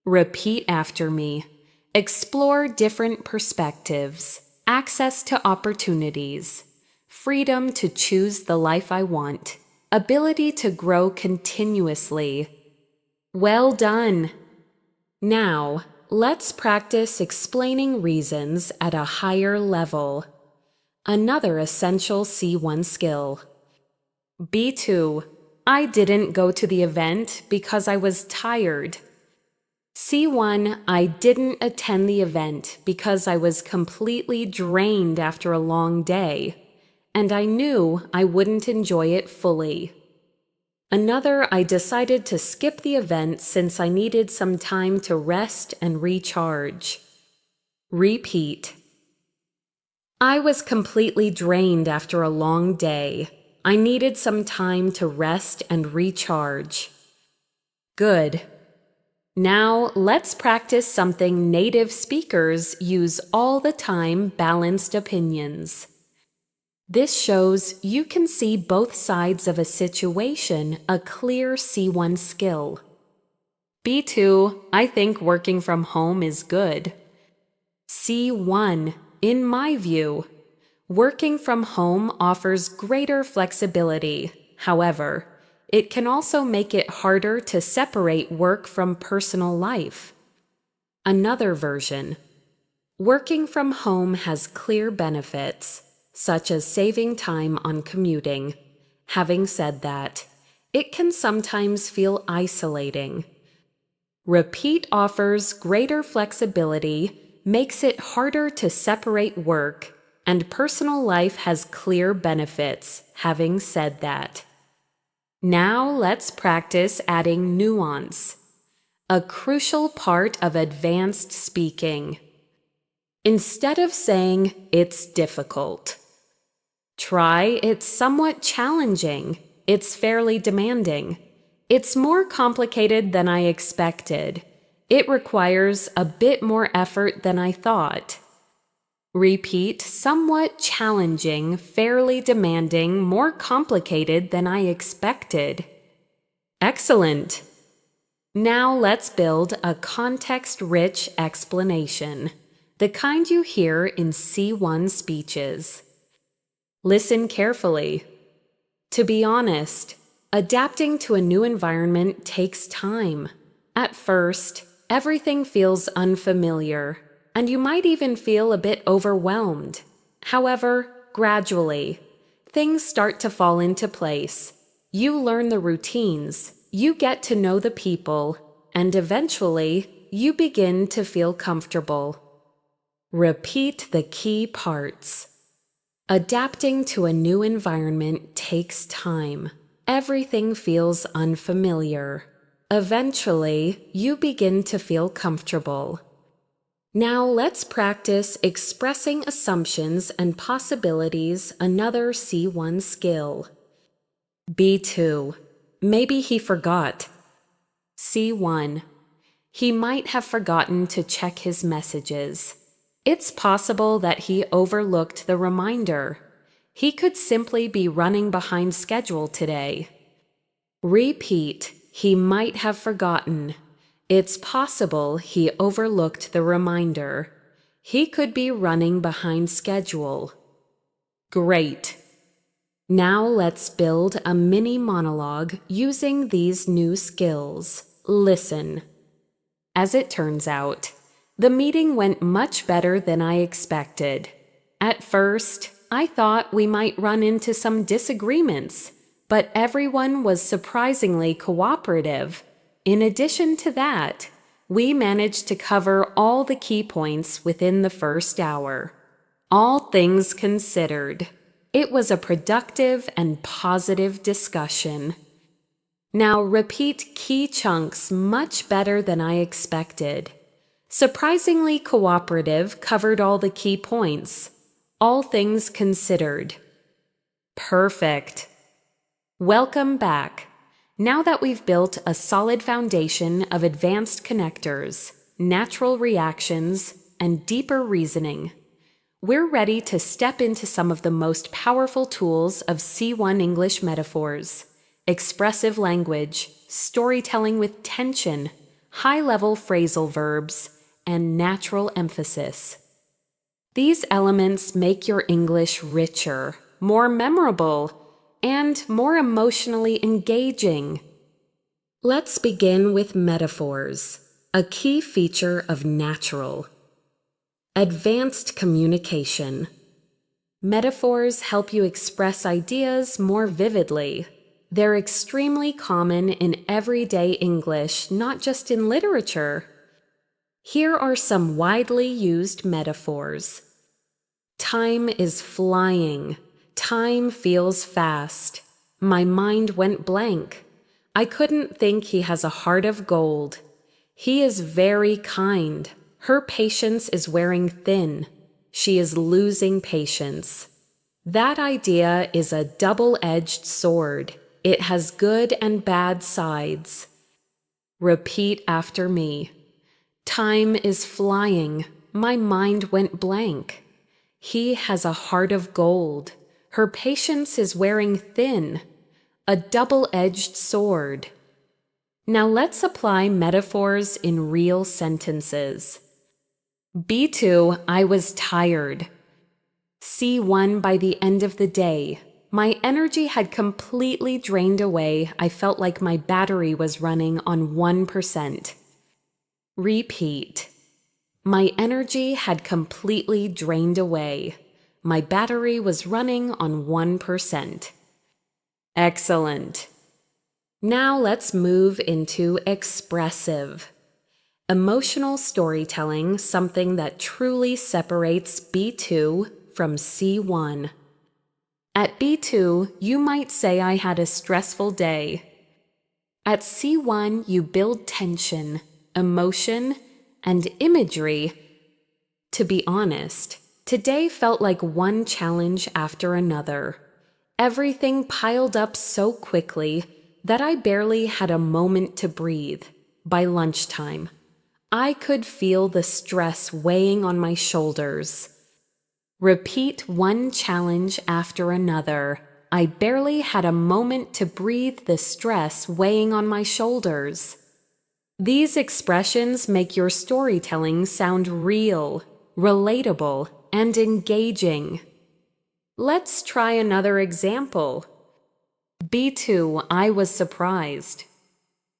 Repeat after me. Explore different perspectives, access to opportunities, freedom to choose the life I want, ability to grow continuously. Well done! Now, let's practice explaining reasons at a higher level. Another essential C1 skill. B2. I didn't go to the event because I was tired. C1. I didn't attend the event because I was completely drained after a long day, and I knew I wouldn't enjoy it fully. Another, I decided to skip the event since I needed some time to rest and recharge. Repeat. I was completely drained after a long day. I needed some time to rest and recharge. Good. Now let's practice something native speakers use all the time: balanced opinions. This shows you can see both sides of a situation, a clear C1 skill. B2, I think working from home is good. C1, in my view, working from home offers greater flexibility. However, it can also make it harder to separate work from personal life. Another version. Working from home has clear benefits, such as saving time on commuting. Having said that, it can sometimes feel isolating. Repeat offers greater flexibility, makes it harder to separate work, and personal life has clear benefits. Having said that. Now let's practice adding nuance, a crucial part of advanced speaking. Instead of saying, "It's difficult," try, "It's somewhat challenging. It's fairly demanding. It's more complicated than I expected. It requires a bit more effort than I thought." Repeat, "Somewhat challenging, fairly demanding, more complicated than I expected." Excellent! Now let's build a context-rich explanation, the kind you hear in C1 speeches. Listen carefully. To be honest, adapting to a new environment takes time. At first, everything feels unfamiliar, and you might even feel a bit overwhelmed. However, gradually, things start to fall into place. You learn the routines, you get to know the people, and eventually, you begin to feel comfortable. Repeat the key parts. Adapting to a new environment takes time. Everything feels unfamiliar. Eventually, you begin to feel comfortable. Now let's practice expressing assumptions and possibilities, another C1 skill. B2. Maybe he forgot. C1. He might have forgotten to check his messages. It's possible that he overlooked the reminder. He could simply be running behind schedule today. Repeat, "He might have forgotten." It's possible he overlooked the reminder. He could be running behind schedule. Great! Now let's build a mini monologue using these new skills. Listen. As it turns out, the meeting went much better than I expected. At first, I thought we might run into some disagreements, but everyone was surprisingly cooperative. In addition to that, we managed to cover all the key points within the first hour. All things considered, it was a productive and positive discussion. Now repeat key chunks much better than I expected. Surprisingly cooperative, covered all the key points. All things considered. Perfect. Welcome back. Now that we've built a solid foundation of advanced connectors, natural reactions, and deeper reasoning, we're ready to step into some of the most powerful tools of C1 English metaphors: expressive language, storytelling with tension, high-level phrasal verbs, and natural emphasis. These elements make your English richer, more memorable, and more emotionally engaging. Let's begin with metaphors, a key feature of natural. Advanced communication. Metaphors help you express ideas more vividly. They're extremely common in everyday English, not just in literature. Here are some widely used metaphors. Time is flying. Time feels fast. My mind went blank. I couldn't think he has a heart of gold. He is very kind. Her patience is wearing thin. She is losing patience. That idea is a double-edged sword. It has good and bad sides. Repeat after me. Time is flying. My mind went blank. He has a heart of gold. Her patience is wearing thin. A double-edged sword. Now let's apply metaphors in real sentences. B2, I was tired. C1, by the end of the day, My energy had completely drained away. I felt like my battery was running on 1%. Repeat. My energy had completely drained away. My battery was running on 1%. Excellent. Now let's move into expressive. Emotional storytelling, something that truly separates B2 from C1. At B2, you might say I had a stressful day. At C1, you build tension, emotion, and imagery. To be honest, today felt like one challenge after another. Everything piled up so quickly that I barely had a moment to breathe. By lunchtime, I could feel the stress weighing on my shoulders. Repeat one challenge after another. I barely had a moment to breathe, the stress weighing on my shoulders. These expressions make your storytelling sound real, relatable, and engaging. Let's try another example. B2, I was surprised.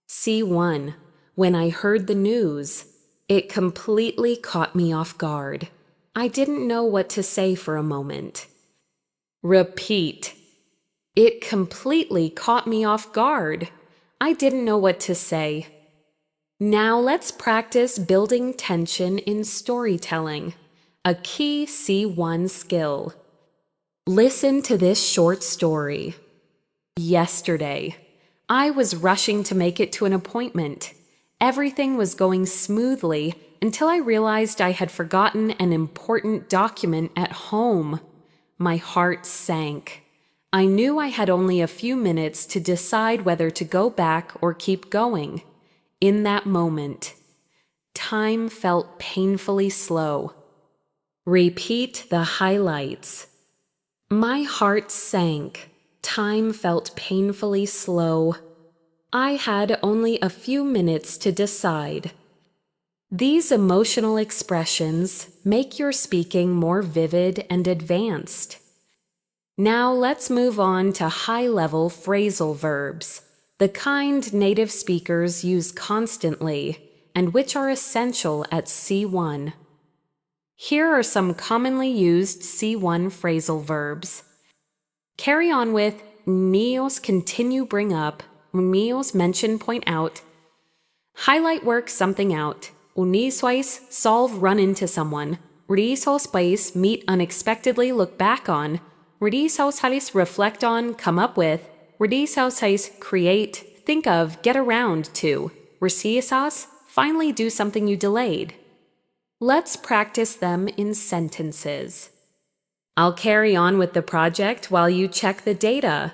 C1, when I heard the news, it completely caught me off guard. I didn't know what to say for a moment. Repeat. It completely caught me off guard. I didn't know what to say. Now let's practice building tension in storytelling, a key C1 skill. Listen to this short story. Yesterday, I was rushing to make it to an appointment. Everything was going smoothly until I realized I had forgotten an important document at home. My heart sank. I knew I had only a few minutes to decide whether to go back or keep going. In that moment, time felt painfully slow. Repeat the highlights. My heart sank. Time felt painfully slow. I had only a few minutes to decide. These emotional expressions make your speaking more vivid and advanced. Now let's move on to high-level phrasal verbs, the kind native speakers use constantly and which are essential at C1. Here are some commonly used C1 phrasal verbs. Carry on with nios, continue, bring up, nios, mention, point out, highlight, work something out, uniswais, solve, run into someone, risos, meet unexpectedly, look back on, risos, reflect on, come up with, risos, create, think of, get around to, resiasas, finally do something you delayed. Let's practice them in sentences. I'll carry on with the project while you check the data.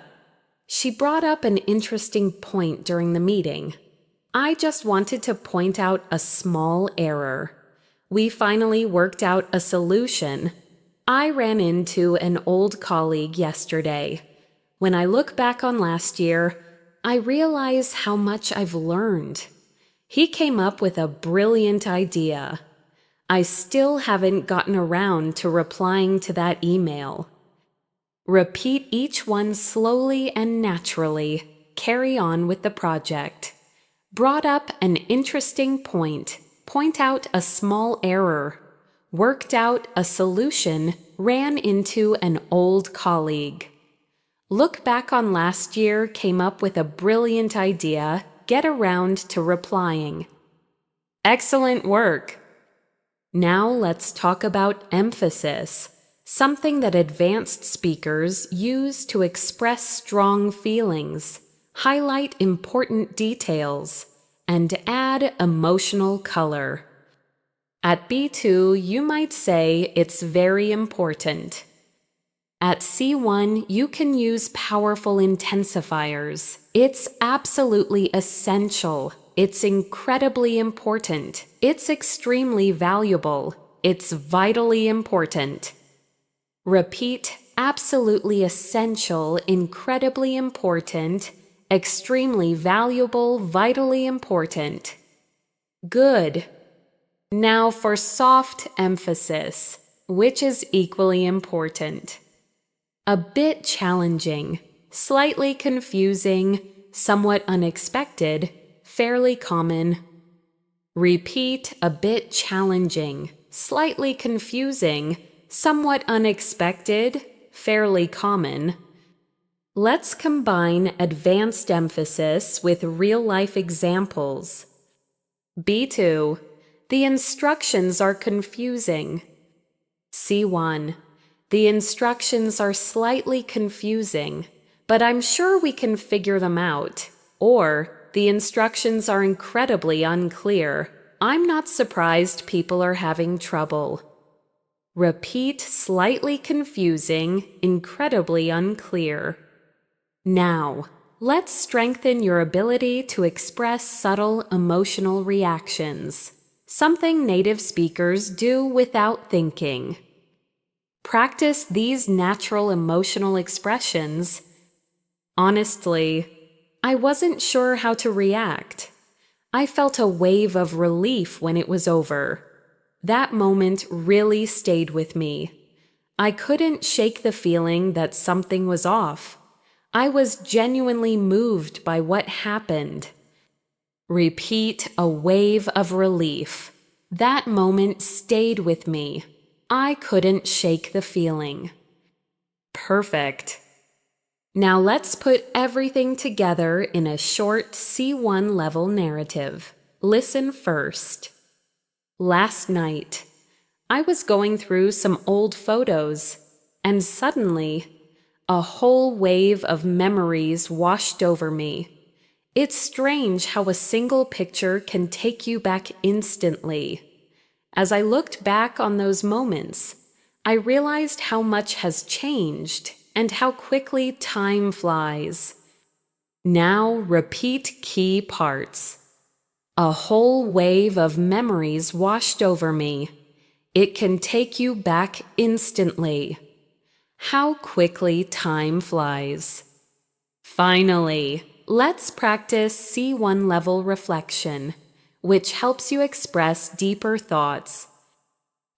She brought up an interesting point during the meeting. I just wanted to point out a small error. We finally worked out a solution. I ran into an old colleague yesterday. When I look back on last year, I realize how much I've learned. He came up with a brilliant idea. I still haven't gotten around to replying to that email. Repeat each one slowly and naturally. Carry on with the project. Brought up an interesting point. Point out a small error. Worked out a solution. Ran into an old colleague. Look back on last year, came up with a brilliant idea. Get around to replying. Excellent work! Now let's talk about emphasis, something that advanced speakers use to express strong feelings, highlight important details, and add emotional color. At B2, you might say it's very important. At C1, you can use powerful intensifiers. It's absolutely essential. It's incredibly important. It's extremely valuable. It's vitally important. Repeat, absolutely essential, incredibly important, extremely valuable, vitally important. Good. Now for soft emphasis, which is equally important. a bit challenging, slightly confusing, somewhat unexpected, fairly common. Repeat, a bit challenging, slightly confusing, somewhat unexpected, fairly common. Let's combine advanced emphasis with real-life examples. B2. The instructions are confusing. C1. The instructions are slightly confusing, but I'm sure we can figure them out. Or, the instructions are incredibly unclear. I'm not surprised people are having trouble. Repeat, slightly confusing, incredibly unclear. Now, let's strengthen your ability to express subtle emotional reactions, something native speakers do without thinking. Practice these natural emotional expressions. Honestly, I wasn't sure how to react. I felt a wave of relief when it was over. That moment really stayed with me. I couldn't shake the feeling that something was off. I was genuinely moved by what happened. Repeat, a wave of relief. That moment stayed with me. I couldn't shake the feeling. Perfect. Now let's put everything together in a short C1 level narrative. Listen first. Last night, I was going through some old photos, and suddenly, a whole wave of memories washed over me. It's strange how a single picture can take you back instantly. As I looked back on those moments, I realized how much has changed and how quickly time flies. Now repeat key parts. A whole wave of memories washed over me. It can take you back instantly. How quickly time flies. Finally, let's practice C1 level reflection, which helps you express deeper thoughts.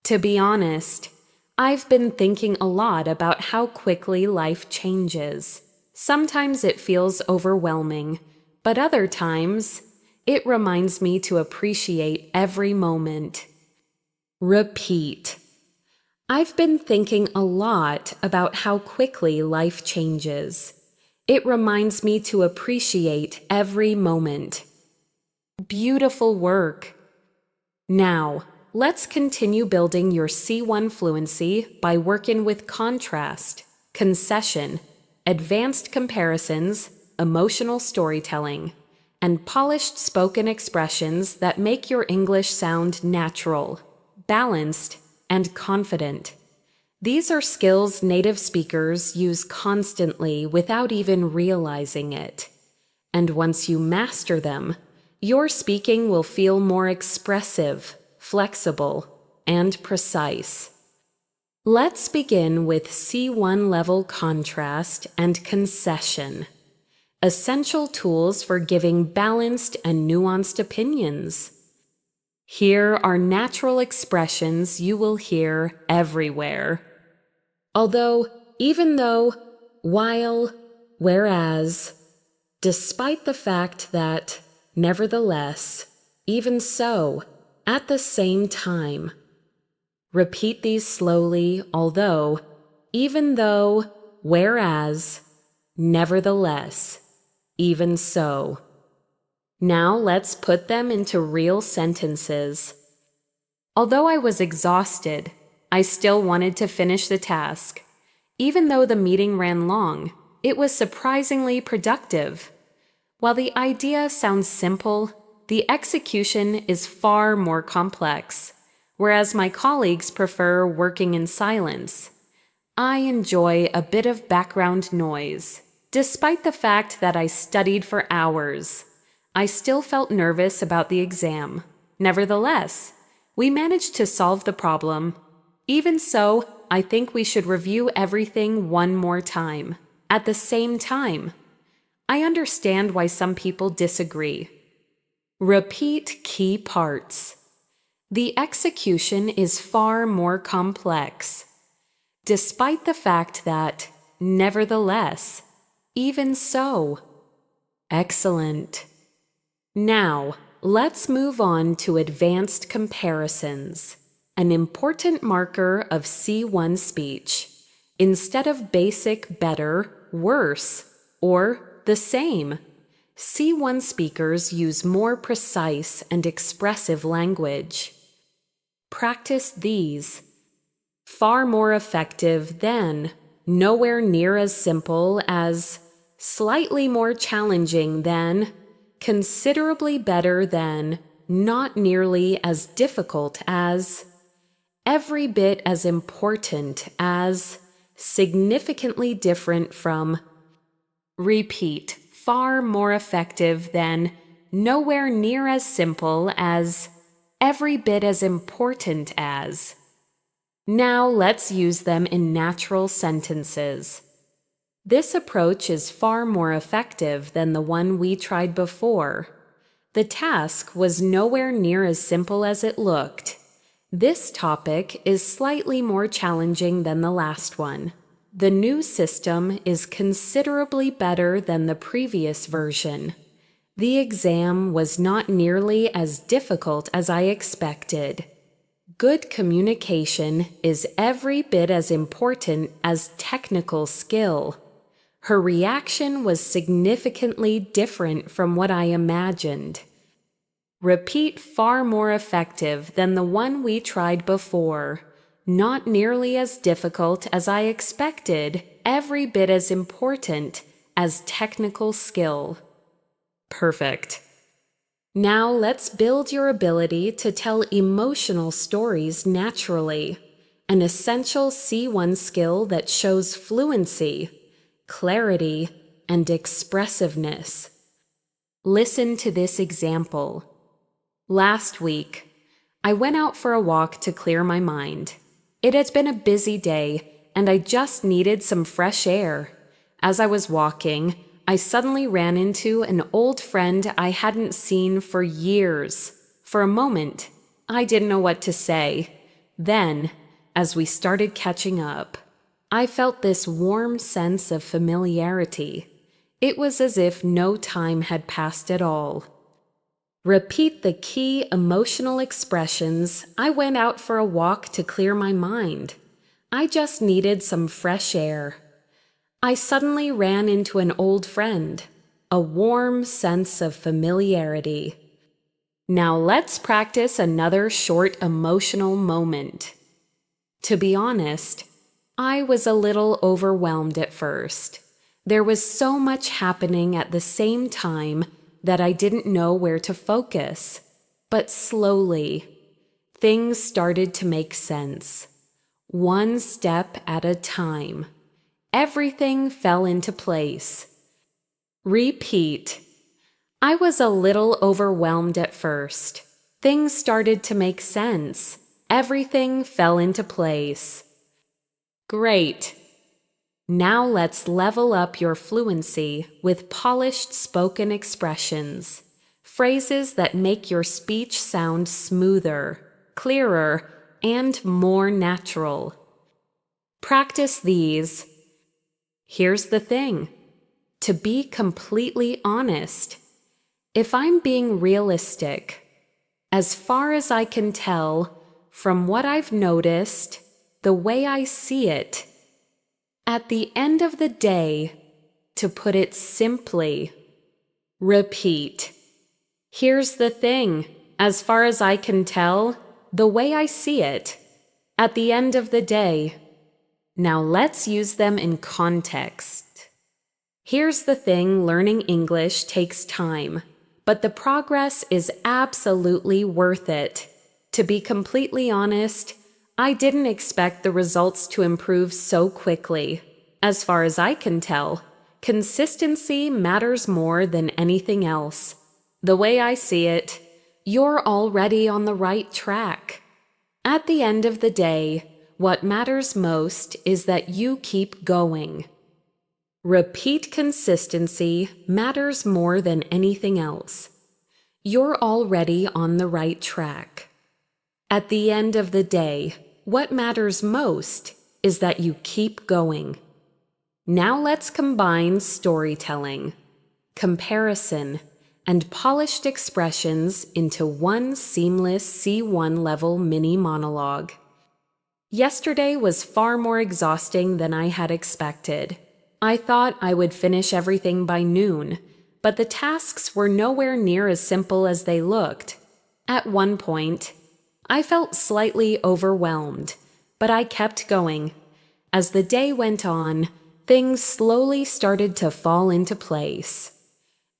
To be honest, I've been thinking a lot about how quickly life changes. Sometimes it feels overwhelming, but other times, it reminds me to appreciate every moment. Repeat. I've been thinking a lot about how quickly life changes. It reminds me to appreciate every moment. Beautiful work. Now, let's continue building your C1 fluency by working with contrast, concession, advanced comparisons, emotional storytelling, and polished spoken expressions that make your English sound natural, balanced, and confident. These are skills native speakers use constantly without even realizing it. And once you master them, your speaking will feel more expressive, flexible, and precise. Let's begin with C1 level contrast and concession, essential tools for giving balanced and nuanced opinions. Here are natural expressions you will hear everywhere. Although, even though, while, whereas, despite the fact that, nevertheless, even so, at the same time. Repeat these slowly, although, even though, whereas, nevertheless, even so. Now let's put them into real sentences. Although I was exhausted, I still wanted to finish the task. Even though the meeting ran long, it was surprisingly productive. While the idea sounds simple, the execution is far more complex. Whereas my colleagues prefer working in silence, I enjoy a bit of background noise. Despite the fact that I studied for hours, I still felt nervous about the exam. Nevertheless, we managed to solve the problem. Even so, I think we should review everything one more time, at the same time. I understand why some people disagree. Repeat key parts. The execution is far more complex. Despite the fact that, nevertheless, even so. Excellent. Now, let's move on to advanced comparisons, an important marker of C1 speech. Instead of basic better, worse, or the same, C1 speakers use more precise and expressive language. Practice these. Far more effective than, nowhere near as simple as, slightly more challenging than, considerably better than, not nearly as difficult as, every bit as important as, significantly different from. Repeat. Far more effective than, nowhere near as simple as, every bit as important as. Now let's use them in natural sentences. This approach is far more effective than the one we tried before. The task was nowhere near as simple as it looked. This topic is slightly more challenging than the last one. The new system is considerably better than the previous version. The exam was not nearly as difficult as I expected. Good communication is every bit as important as technical skill. Her reaction was significantly different from what I imagined. Repeat. Far more effective than the one we tried before. Not nearly as difficult as I expected, every bit as important as technical skill. Perfect. Now let's build your ability to tell emotional stories naturally, an essential C1 skill that shows fluency, clarity, and expressiveness. Listen to this example. Last week, I went out for a walk to clear my mind. It had been a busy day, and I just needed some fresh air. As I was walking, I suddenly ran into an old friend I hadn't seen for years. For a moment, I didn't know what to say. Then, as we started catching up, I felt this warm sense of familiarity. It was as if no time had passed at all. Repeat the key emotional expressions. I went out for a walk to clear my mind. I just needed some fresh air. I suddenly ran into an old friend. A warm sense of familiarity. Now let's practice another short emotional moment. To be honest, I was a little overwhelmed at first. There was so much happening at the same time that I didn't know where to focus. But slowly, things started to make sense. One step at a time. Everything fell into place. Repeat. I was a little overwhelmed at first. Things started to make sense. Everything fell into place. Great. Now let's level up your fluency with polished spoken expressions, phrases that make your speech sound smoother, clearer, and more natural. Practice these. Here's the thing. To be completely honest, if I'm being realistic, as far as I can tell, from what I've noticed, the way I see it, at the end of the day, to put it simply, repeat. Here's the thing, as far as I can tell, the way I see it, at the end of the day. Now let's use them in context. Here's the thing, learning English takes time, but the progress is absolutely worth it. To be completely honest, I didn't expect the results to improve so quickly. As far as I can tell, consistency matters more than anything else. The way I see it, you're already on the right track. At the end of the day, what matters most is that you keep going. Repeat. Consistency matters more than anything else. You're already on the right track. At the end of the day, what matters most is that you keep going. Now let's combine storytelling, comparison, and polished expressions into one seamless C1 level mini monologue. Yesterday was far more exhausting than I had expected. I thought I would finish everything by noon, but the tasks were nowhere near as simple as they looked. At one point, I felt slightly overwhelmed, but I kept going. As the day went on, things slowly started to fall into place.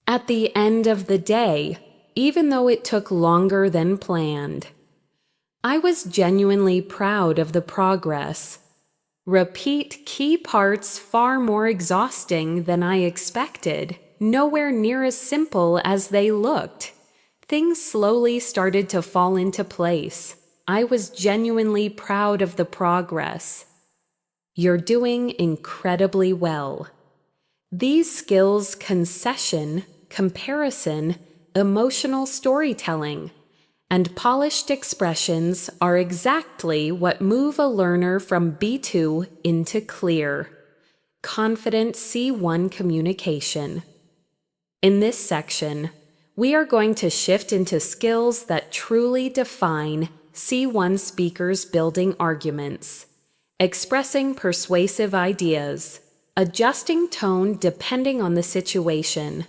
At the end of the day, even though it took longer than planned, I was genuinely proud of the progress. Repeat key parts far more exhausting than I expected, nowhere near as simple as they looked. Things slowly started to fall into place. I was genuinely proud of the progress. You're doing incredibly well. These skills, concession, comparison, emotional storytelling, and polished expressions are exactly what move a learner from B2 into clear, confident C1 communication. In this section, we are going to shift into skills that truly define C1 speakers building arguments, expressing persuasive ideas, adjusting tone depending on the situation,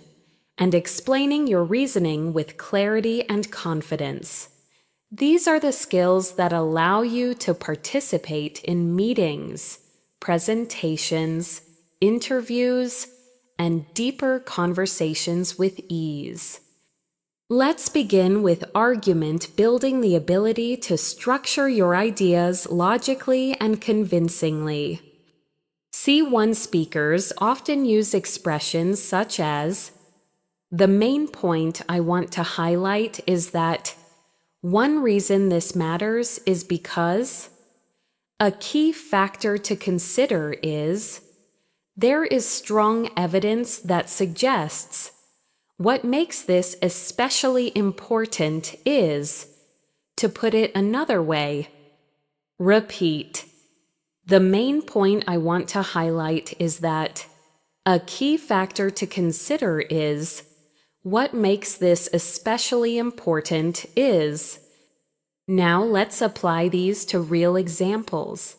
and explaining your reasoning with clarity and confidence. These are the skills that allow you to participate in meetings, presentations, interviews, and deeper conversations with ease. Let's begin with argument building the ability to structure your ideas logically and convincingly. C1 speakers often use expressions such as, "The main point I want to highlight is that one reason this matters is because a key factor to consider is there is strong evidence that suggests what makes this especially important is," to put it another way. Repeat. The main point I want to highlight is that a key factor to consider is what makes this especially important is. Now let's apply these to real examples.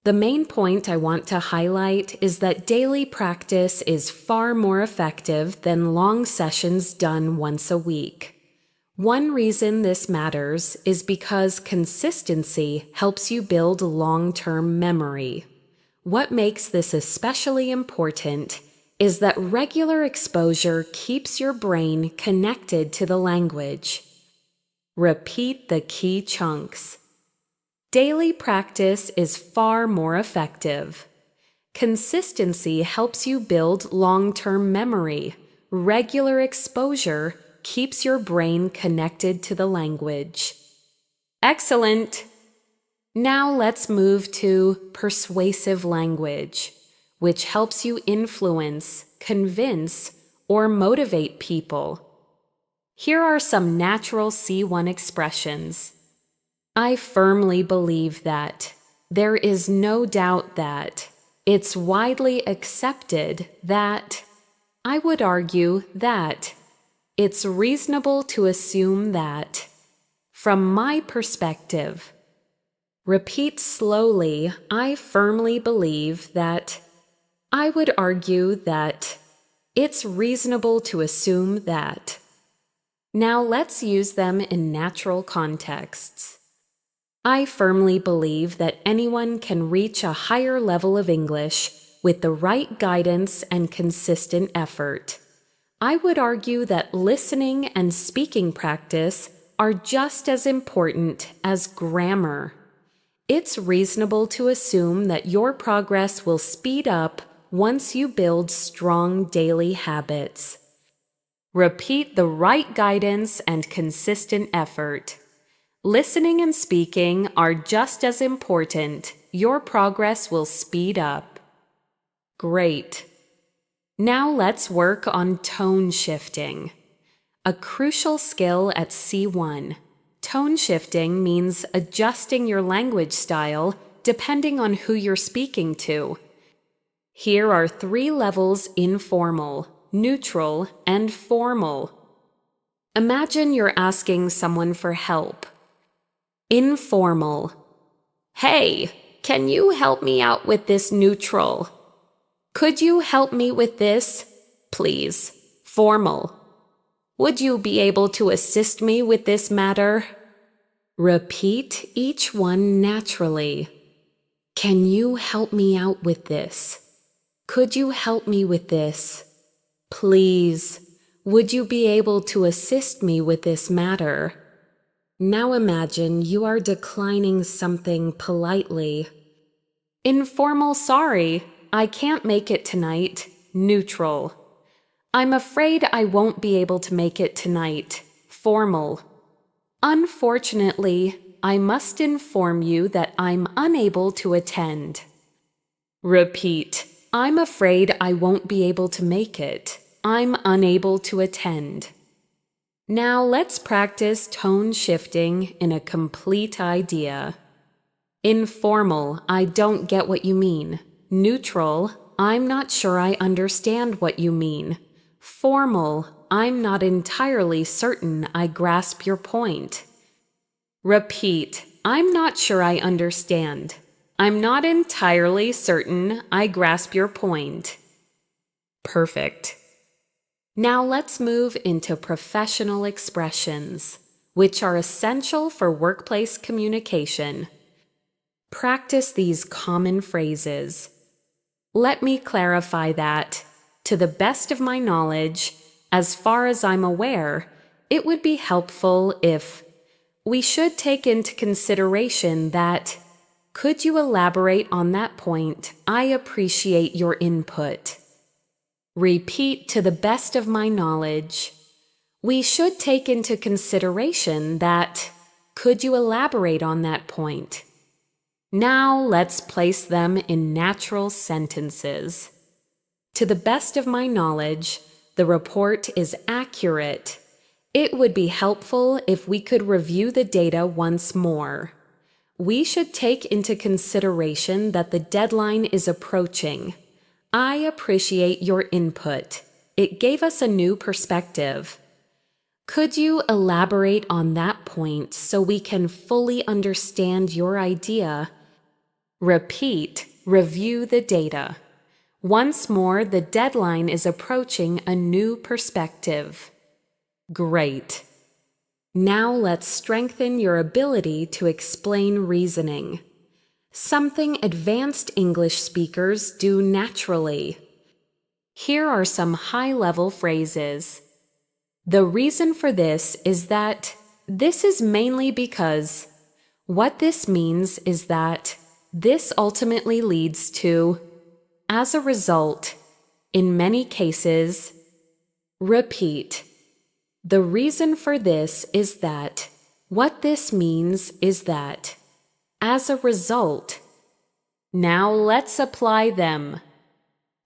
The main point I want to highlight is that daily practice is far more effective than long sessions done once a week. One reason this matters is because consistency helps you build long-term memory. What makes this especially important is that regular exposure keeps your brain connected to the language. Repeat the key chunks. Daily practice is far more effective. Consistency helps you build long-term memory. Regular exposure keeps your brain connected to the language. Excellent! Now let's move to persuasive language, which helps you influence, convince, or motivate people. Here are some natural C1 expressions. I firmly believe that. There is no doubt that. It's widely accepted that. I would argue that. It's reasonable to assume that. From my perspective. Repeat slowly. I firmly believe that. I would argue that. It's reasonable to assume that. Now let's use them in natural contexts. I firmly believe that anyone can reach a higher level of English with the right guidance and consistent effort. I would argue that listening and speaking practice are just as important as grammar. It's reasonable to assume that your progress will speed up once you build strong daily habits. Repeat the right guidance and consistent effort. Listening and speaking are just as important. Your progress will speed up. Great. Now let's work on tone shifting. A crucial skill at C1. Tone shifting means adjusting your language style depending on who you're speaking to. Here are 3 levels: informal, neutral, and formal. Imagine you're asking someone for help. Informal. Hey, can you help me out with this neutral? Could you help me with this, please? Formal. Would you be able to assist me with this matter? Repeat each one naturally. Can you help me out with this? Could you help me with this? Please, would you be able to assist me with this matter? Now imagine you are declining something politely. Informal: sorry, I can't make it tonight. Neutral. I'm afraid I won't be able to make it tonight. Formal. Unfortunately, I must inform you that I'm unable to attend. Repeat. I'm afraid I won't be able to make it. I'm unable to attend. Now let's practice tone shifting in a complete idea. Informal: I don't get what you mean. Neutral: I'm not sure I understand what you mean. Formal: I'm not entirely certain I grasp your point. Repeat. I'm not sure I understand. I'm not entirely certain I grasp your point. Perfect. Now let's move into professional expressions, which are essential for workplace communication. Practice these common phrases. Let me clarify that, to the best of my knowledge, as far as I'm aware, it would be helpful if we should take into consideration that. Could you elaborate on that point? I appreciate your input. Repeat: to the best of my knowledge. We should take into consideration that. Could you elaborate on that point? Now let's place them in natural sentences. To the best of my knowledge, the report is accurate. It would be helpful if we could review the data once more. We should take into consideration that the deadline is approaching. I appreciate your input. It gave us a new perspective. Could you elaborate on that point so we can fully understand your idea? Repeat: review the data. Once more, the deadline is approaching a new perspective. Great. Now let's strengthen your ability to explain reasoning. Something advanced English speakers do naturally. Here are some high-level phrases. The reason for this is that. This is mainly because. What this means is that. This ultimately leads to. As a result. In many cases. Repeat. The reason for this is that. What this means is that. As a result. Now let's apply them.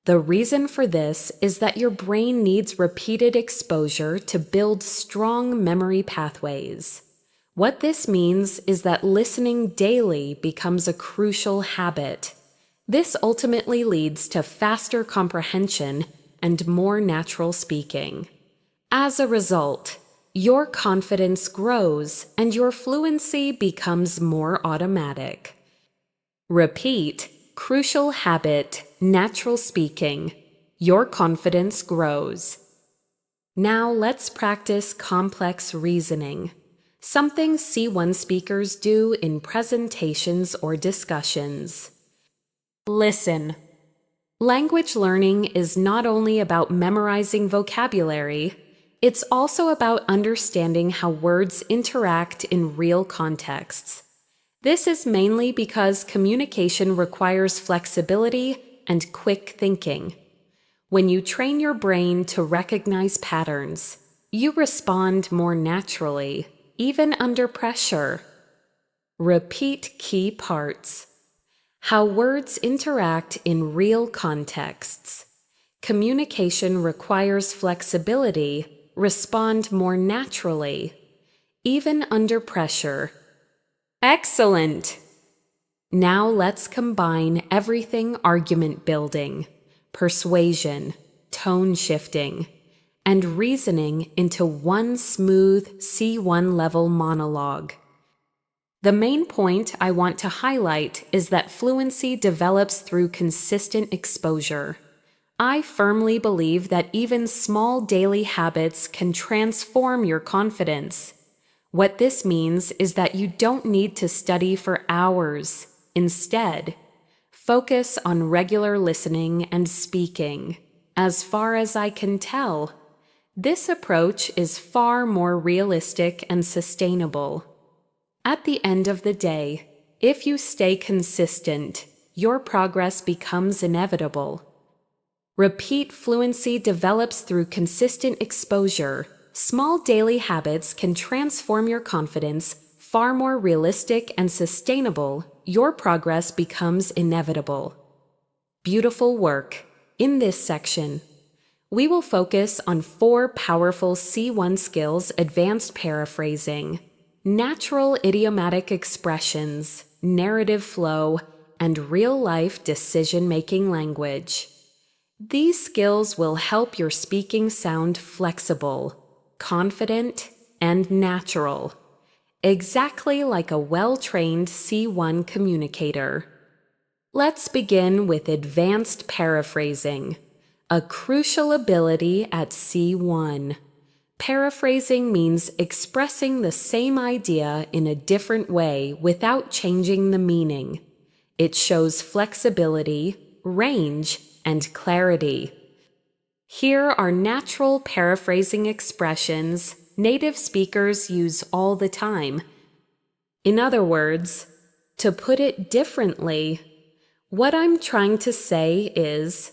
The reason for this is that your brain needs repeated exposure to build strong memory pathways. What this means is that listening daily becomes a crucial habit. This ultimately leads to faster comprehension and more natural speaking. As a result, your confidence grows and your fluency becomes more automatic. Repeat: crucial habit, natural speaking. Your confidence grows. Now let's practice complex reasoning, something C1 speakers do in presentations or discussions. Listen. Language learning is not only about memorizing vocabulary, it's also about understanding how words interact in real contexts. This is mainly because communication requires flexibility and quick thinking. When you train your brain to recognize patterns, you respond more naturally, even under pressure. Repeat key parts. How words interact in real contexts. Communication requires flexibility. Respond more naturally, even under pressure. Excellent! Now let's combine everything argument building. persuasion, tone shifting, and reasoning into one smooth C1 level monologue. The main point I want to highlight is that fluency develops through consistent exposure. I firmly believe that even small daily habits can transform your confidence. What this means is that you don't need to study for hours. Instead, focus on regular listening and speaking. As far as I can tell, this approach is far more realistic and sustainable. At the end of the day, if you stay consistent, your progress becomes inevitable. Repeat fluency develops through consistent exposure. Small daily habits can transform your confidence, far more realistic and sustainable. Your progress becomes inevitable. Beautiful work. In this section, we will focus on 4 powerful C1 skills: advanced paraphrasing, natural idiomatic expressions, narrative flow, and real-life decision-making language. These skills will help your speaking sound flexible, confident, and natural, exactly like a well-trained C1 communicator. Let's begin with advanced paraphrasing, a crucial ability at C1. Paraphrasing means expressing the same idea in a different way without changing the meaning. It shows flexibility, range, and clarity. Here are natural paraphrasing expressions native speakers use all the time. In other words, to put it differently, what I'm trying to say is,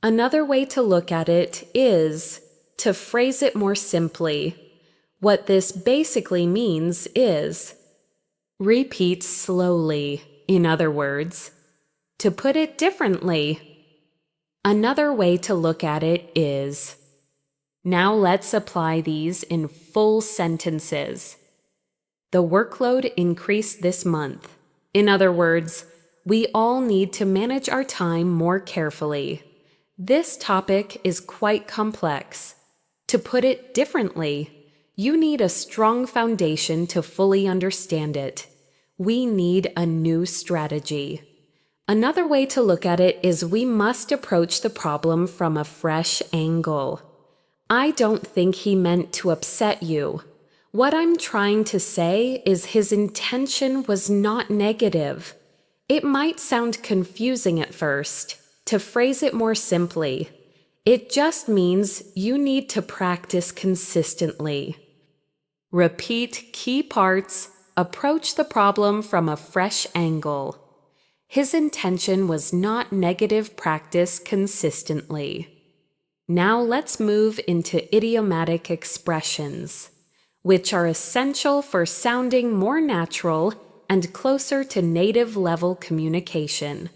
another way to look at it is, to phrase it more simply, what this basically means is, repeat slowly. In other words, to put it differently, another way to look at it is. Now let's apply these in full sentences. The workload increased this month. In other words, we all need to manage our time more carefully. This topic is quite complex. To put it differently, you need a strong foundation to fully understand it. We need a new strategy. Another way to look at it is we must approach the problem from a fresh angle. I don't think he meant to upset you. What I'm trying to say is his intention was not negative. It might sound confusing at first. To phrase it more simply, it just means you need to practice consistently. Repeat key parts, approach the problem from a fresh angle. His intention was not negative. Practice consistently. Now let's move into idiomatic expressions, which are essential for sounding more natural and closer to native level communication.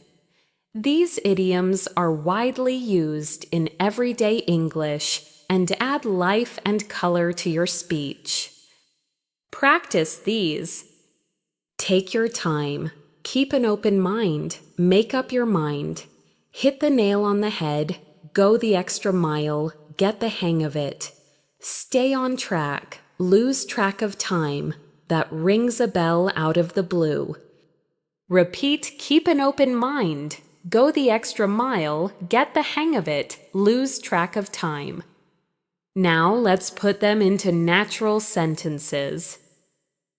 These idioms are widely used in everyday English and add life and color to your speech. Practice these. Take your time. Keep an open mind. Make up your mind. Hit the nail on the head. Go the extra mile. Get the hang of it. Stay on track. Lose track of time. That rings a bell out of the blue. Repeat, keep an open mind. Go the extra mile. Get the hang of it. Lose track of time. Now let's put them into natural sentences.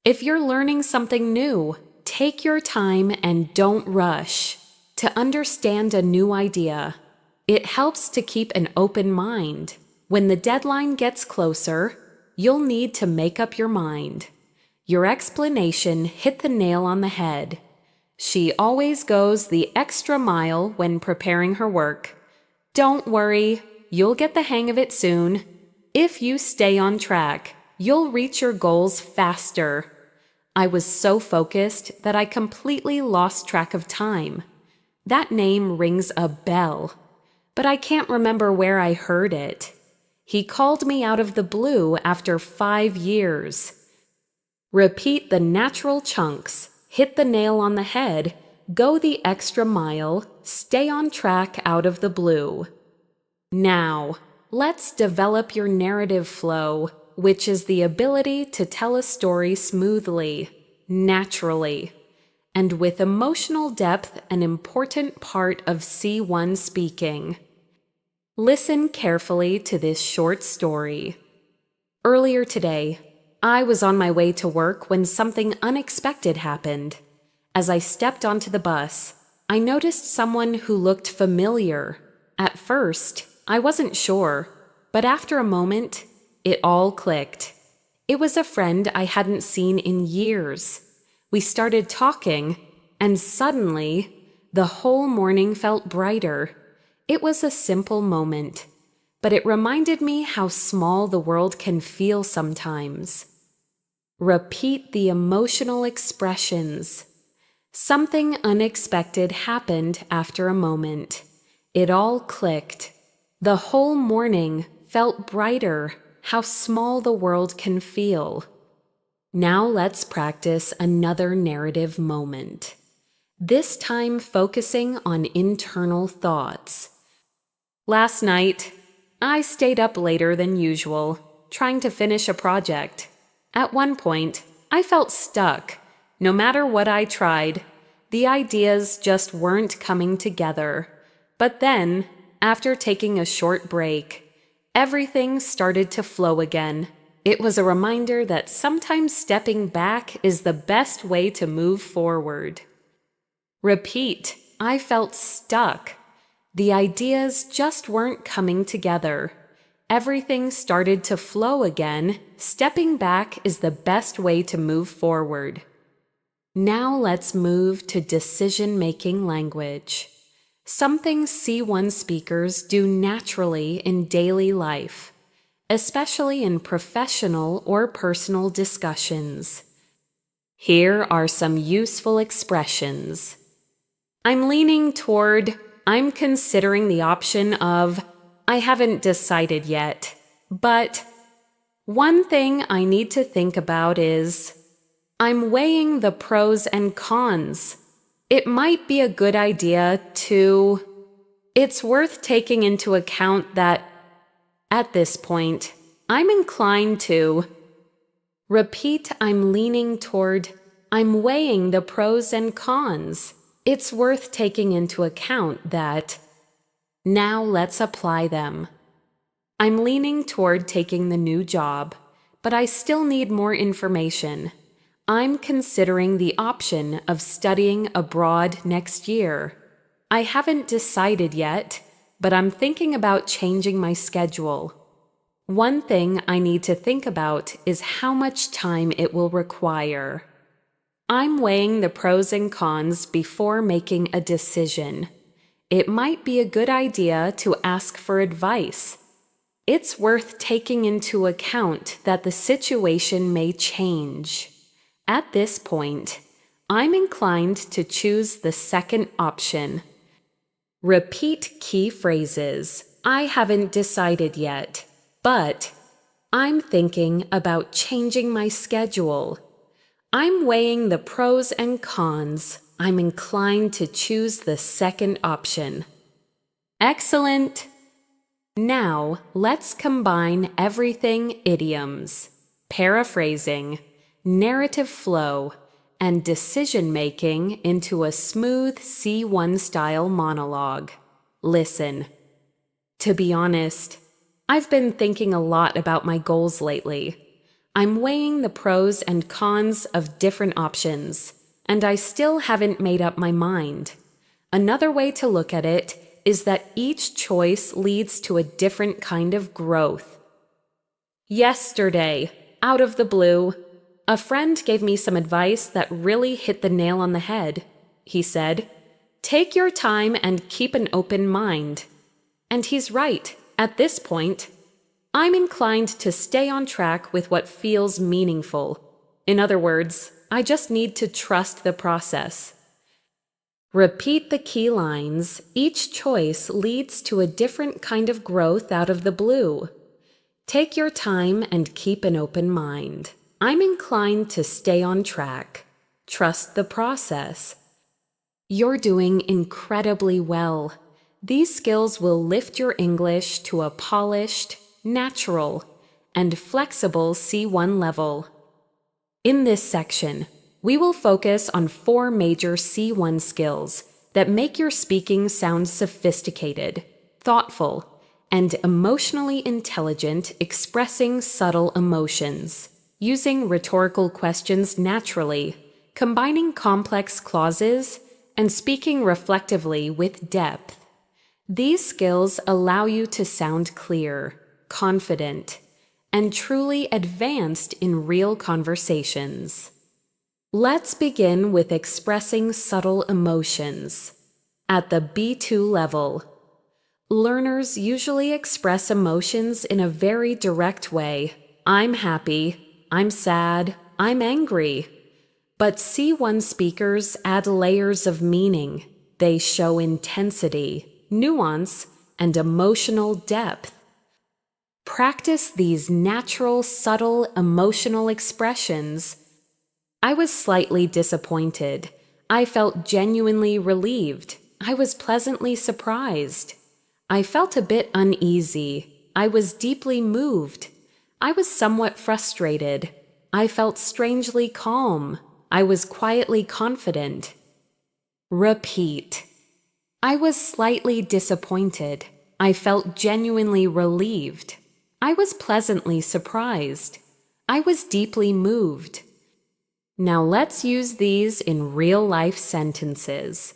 If you're learning something new, take your time and don't rush. To understand a new idea, it helps to keep an open mind. When the deadline gets closer, you'll need to make up your mind. Your explanation hit the nail on the head. She always goes the extra mile when preparing her work. Don't worry, you'll get the hang of it soon. If you stay on track, you'll reach your goals faster. I was so focused that I completely lost track of time. That name rings a bell, but I can't remember where I heard it. He called me out of the blue after 5 years. Repeat the natural chunks, hit the nail on the head, go the extra mile, stay on track out of the blue. Now, let's develop your narrative flow, which is the ability to tell a story smoothly, naturally, and with emotional depth, an important part of C1 speaking. Listen carefully to this short story. Earlier today, I was on my way to work when something unexpected happened. As I stepped onto the bus, I noticed someone who looked familiar. At first, I wasn't sure, but after a moment, it all clicked. It was a friend I hadn't seen in years. We started talking, and suddenly, the whole morning felt brighter. It was a simple moment, but it reminded me how small the world can feel sometimes. Repeat the emotional expressions. Something unexpected happened after a moment. It all clicked. The whole morning felt brighter. How small the world can feel. Now let's practice another narrative moment. This time focusing on internal thoughts. Last night, I stayed up later than usual, trying to finish a project. At one point, I felt stuck. No matter what I tried, the ideas just weren't coming together. But then, after taking a short break, everything started to flow again. It was a reminder that sometimes stepping back is the best way to move forward. Repeat, I felt stuck. The ideas just weren't coming together. Everything started to flow again. Stepping back is the best way to move forward. Now let's move to decision-making language. Something C1 speakers do naturally in daily life, especially in professional or personal discussions. Here are some useful expressions. I'm leaning toward, I'm considering the option of, I haven't decided yet, but one thing I need to think about is, I'm weighing the pros and cons. It might be a good idea to... It's worth taking into account that, at this point, I'm inclined to... Repeat, I'm leaning toward, I'm weighing the pros and cons. It's worth taking into account that... Now let's apply them. I'm leaning toward taking the new job, but I still need more information. I'm considering the option of studying abroad next year. I haven't decided yet, but I'm thinking about changing my schedule. One thing I need to think about is how much time it will require. I'm weighing the pros and cons before making a decision. It might be a good idea to ask for advice. It's worth taking into account that the situation may change. At this point, I'm inclined to choose the second option. Repeat key phrases. I haven't decided yet, but I'm thinking about changing my schedule. I'm weighing the pros and cons. I'm inclined to choose the second option. Excellent! Now, let's combine everything idioms, paraphrasing, narrative flow, and decision-making into a smooth C1 style monologue. Listen. To be honest, I've been thinking a lot about my goals lately. I'm weighing the pros and cons of different options, and I still haven't made up my mind. Another way to look at it is that each choice leads to a different kind of growth. Yesterday, out of the blue, a friend gave me some advice that really hit the nail on the head. He said, "Take your time and keep an open mind." And he's right. At this point, I'm inclined to stay on track with what feels meaningful. In other words, I just need to trust the process. Repeat the key lines. Each choice leads to a different kind of growth out of the blue. Take your time and keep an open mind. I'm inclined to stay on track. Trust the process. You're doing incredibly well. These skills will lift your English to a polished, natural, and flexible C1 level. In this section, we will focus on 4 major C1 skills that make your speaking sound sophisticated, thoughtful, and emotionally intelligent, expressing subtle emotions, using rhetorical questions naturally, combining complex clauses, and speaking reflectively with depth. These skills allow you to sound clear, confident, and truly advanced in real conversations. Let's begin with expressing subtle emotions. At the B2 level, learners usually express emotions in a very direct way. I'm happy, I'm sad, I'm angry. But C1 speakers add layers of meaning. They show intensity, nuance, and emotional depth. Practice these natural, subtle, emotional expressions. I was slightly disappointed. I felt genuinely relieved. I was pleasantly surprised. I felt a bit uneasy. I was deeply moved. I was somewhat frustrated. I felt strangely calm. I was quietly confident. Repeat. I was slightly disappointed. I felt genuinely relieved. I was pleasantly surprised. I was deeply moved. Now let's use these in real-life sentences.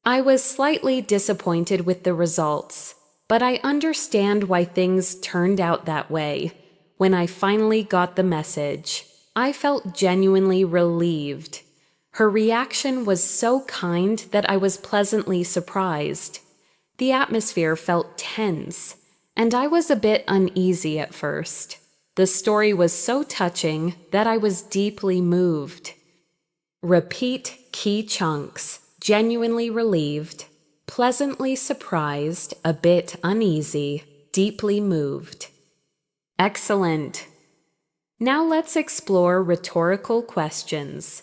I was slightly disappointed with the results, but I understand why things turned out that way. When I finally got the message, I felt genuinely relieved. Her reaction was so kind that I was pleasantly surprised. The atmosphere felt tense, and I was a bit uneasy at first. The story was so touching that I was deeply moved. Repeat key chunks. Genuinely relieved, pleasantly surprised, a bit uneasy, deeply moved. Excellent. Now let's explore rhetorical questions,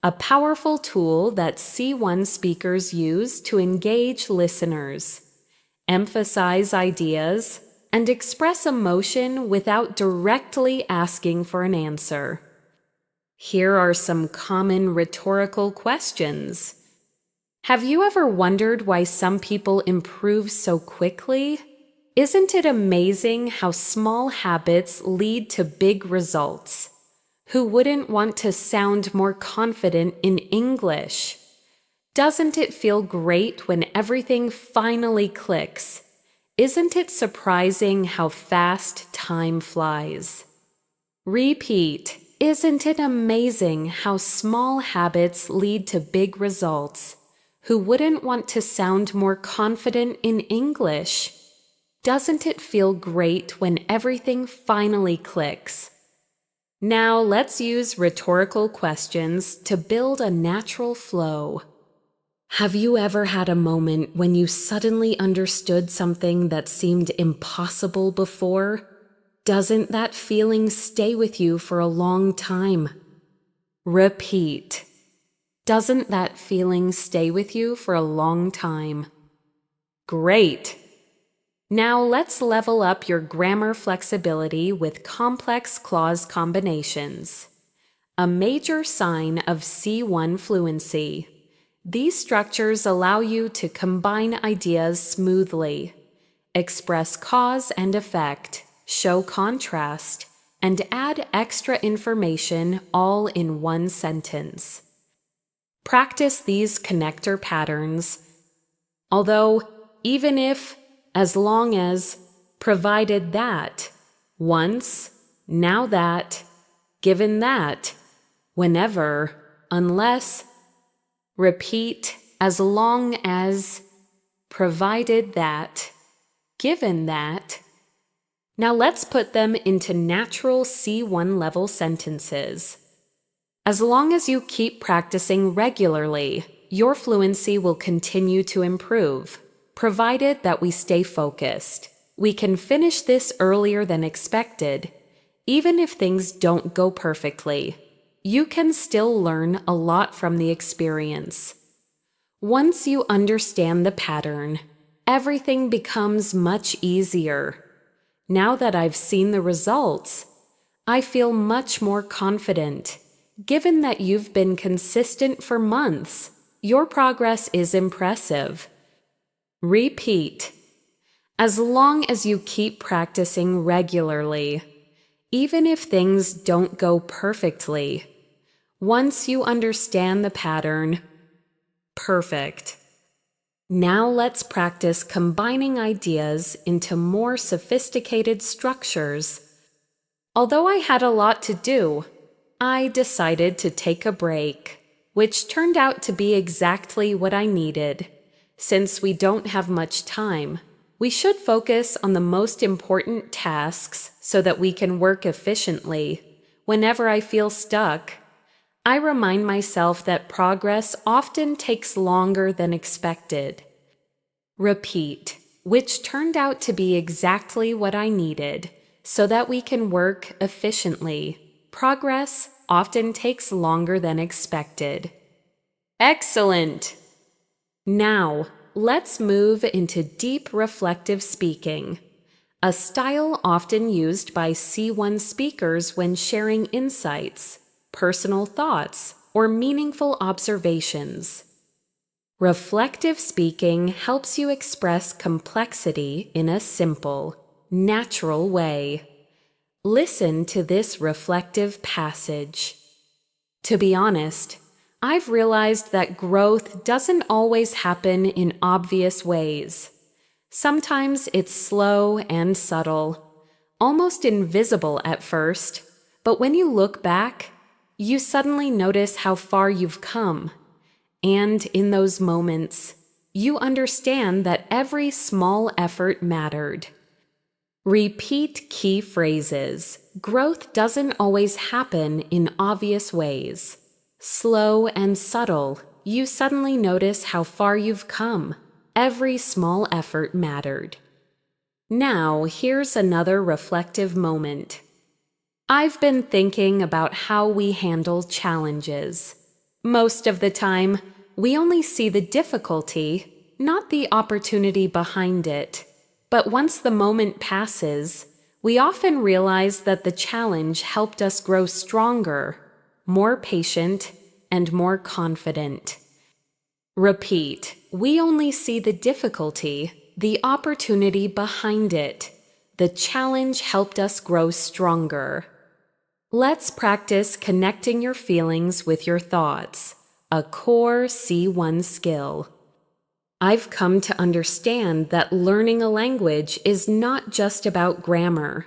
a powerful tool that C1 speakers use to engage listeners, emphasize ideas, and express emotion without directly asking for an answer. Here are some common rhetorical questions. Have you ever wondered why some people improve so quickly? Isn't it amazing how small habits lead to big results? Who wouldn't want to sound more confident in English? Doesn't it feel great when everything finally clicks? Isn't it surprising how fast time flies? Repeat. Isn't it amazing how small habits lead to big results? Who wouldn't want to sound more confident in English? Doesn't it feel great when everything finally clicks? Now let's use rhetorical questions to build a natural flow. Have you ever had a moment when you suddenly understood something that seemed impossible before? Doesn't that feeling stay with you for a long time? Repeat. Doesn't that feeling stay with you for a long time? Great! Now let's level up your grammar flexibility with complex clause combinations. A major sign of C1 fluency. These structures allow you to combine ideas smoothly, express cause and effect, show contrast, and add extra information all in one sentence. Practice these connector patterns. Although, even if, as long as, provided that, once, now that, given that, whenever, unless, repeat, as long as, provided that, given that. Now let's put them into natural C1 level sentences. As long as you keep practicing regularly, your fluency will continue to improve, provided that we stay focused. We can finish this earlier than expected. Even if things don't go perfectly, you can still learn a lot from the experience. Once you understand the pattern, everything becomes much easier. Now that I've seen the results, I feel much more confident. Given that you've been consistent for months, your progress is impressive. Repeat. As long as you keep practicing regularly, even if things don't go perfectly, once you understand the pattern, perfect. Now let's practice combining ideas into more sophisticated structures. Although I had a lot to do, I decided to take a break, which turned out to be exactly what I needed. Since we don't have much time, we should focus on the most important tasks so that we can work efficiently. Whenever I feel stuck, I remind myself that progress often takes longer than expected. Repeat, which turned out to be exactly what I needed so that we can work efficiently. Progress often takes longer than expected. Excellent! Now, let's move into deep reflective speaking, a style often used by C1 speakers when sharing insights, personal thoughts, or meaningful observations. Reflective speaking helps you express complexity in a simple, natural way. Listen to this reflective passage. To be honest, I've realized that growth doesn't always happen in obvious ways. Sometimes it's slow and subtle, almost invisible at first, but when you look back, you suddenly notice how far you've come. And in those moments, you understand that every small effort mattered. Repeat key phrases. Growth doesn't always happen in obvious ways. Slow and subtle, you suddenly notice how far you've come. Every small effort mattered. Now, here's another reflective moment. I've been thinking about how we handle challenges. Most of the time, we only see the difficulty, not the opportunity behind it. But once the moment passes, we often realize that the challenge helped us grow stronger, more patient, and more confident. Repeat, we only see the difficulty, the opportunity behind it. The challenge helped us grow stronger. Let's practice connecting your feelings with your thoughts, a core C1 skill. I've come to understand that learning a language is not just about grammar.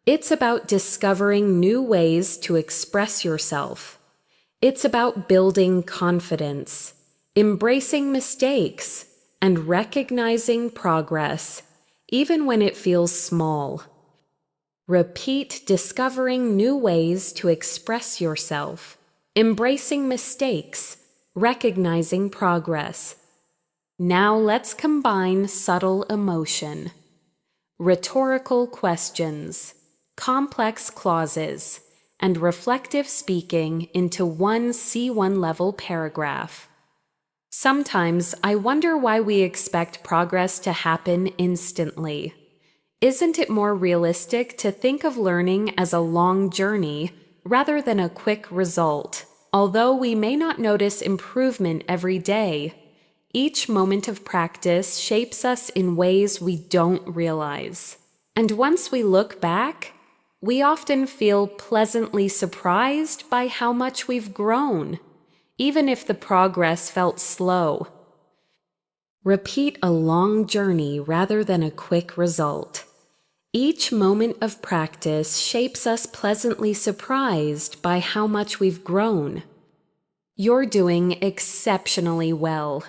It's about discovering new ways to express yourself. It's about building confidence, embracing mistakes, and recognizing progress, even when it feels small. Repeat discovering new ways to express yourself, embracing mistakes, recognizing progress. Now let's combine subtle emotion, rhetorical questions, complex clauses, and reflective speaking into one C1 level paragraph. Sometimes I wonder why we expect progress to happen instantly. Isn't it more realistic to think of learning as a long journey rather than a quick result? Although we may not notice improvement every day, each moment of practice shapes us in ways we don't realize. And once we look back, we often feel pleasantly surprised by how much we've grown, even if the progress felt slow. Repeat a long journey rather than a quick result. Each moment of practice shapes us pleasantly surprised by how much we've grown. You're doing exceptionally well.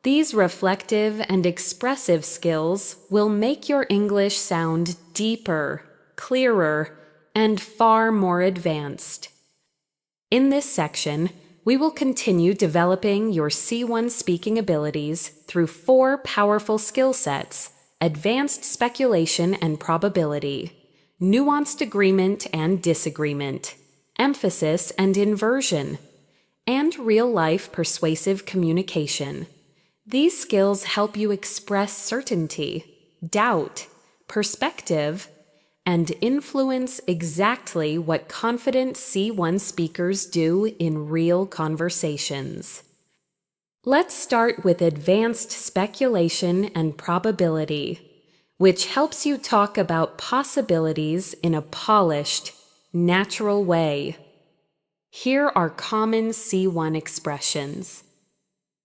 These reflective and expressive skills will make your English sound deeper, clearer, and far more advanced. In this section, we will continue developing your C1 speaking abilities through 4 powerful skill sets: advanced speculation and probability, nuanced agreement and disagreement, emphasis and inversion, and real-life persuasive communication. These skills help you express certainty, doubt, perspective, and influence exactly what confident C1 speakers do in real conversations. Let's start with advanced speculation and probability, which helps you talk about possibilities in a polished, natural way. Here are common C1 expressions.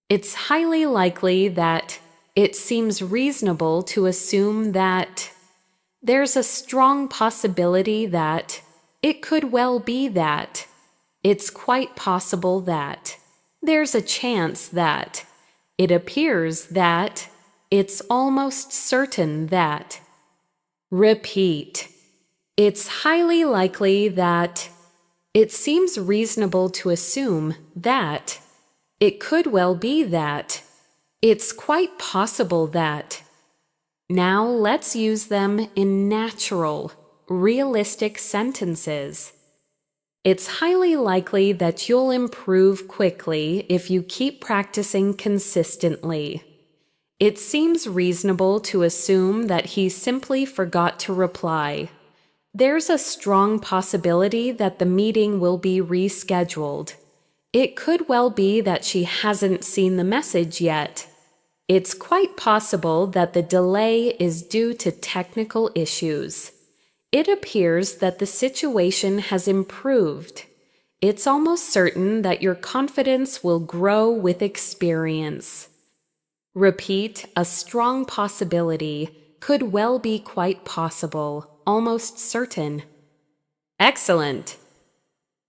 It's highly likely that, it seems reasonable to assume that, there's a strong possibility that, it could well be that, it's quite possible that, there's a chance that, it appears that, it's almost certain that. Repeat. It's highly likely that, it seems reasonable to assume that, it could well be that, it's quite possible that. Now let's use them in natural, realistic sentences. It's highly likely that you'll improve quickly if you keep practicing consistently. It seems reasonable to assume that he simply forgot to reply. There's a strong possibility that the meeting will be rescheduled. It could well be that she hasn't seen the message yet. It's quite possible that the delay is due to technical issues. It appears that the situation has improved. It's almost certain that your confidence will grow with experience. Repeat, a strong possibility, could well be quite possible, almost certain. Excellent!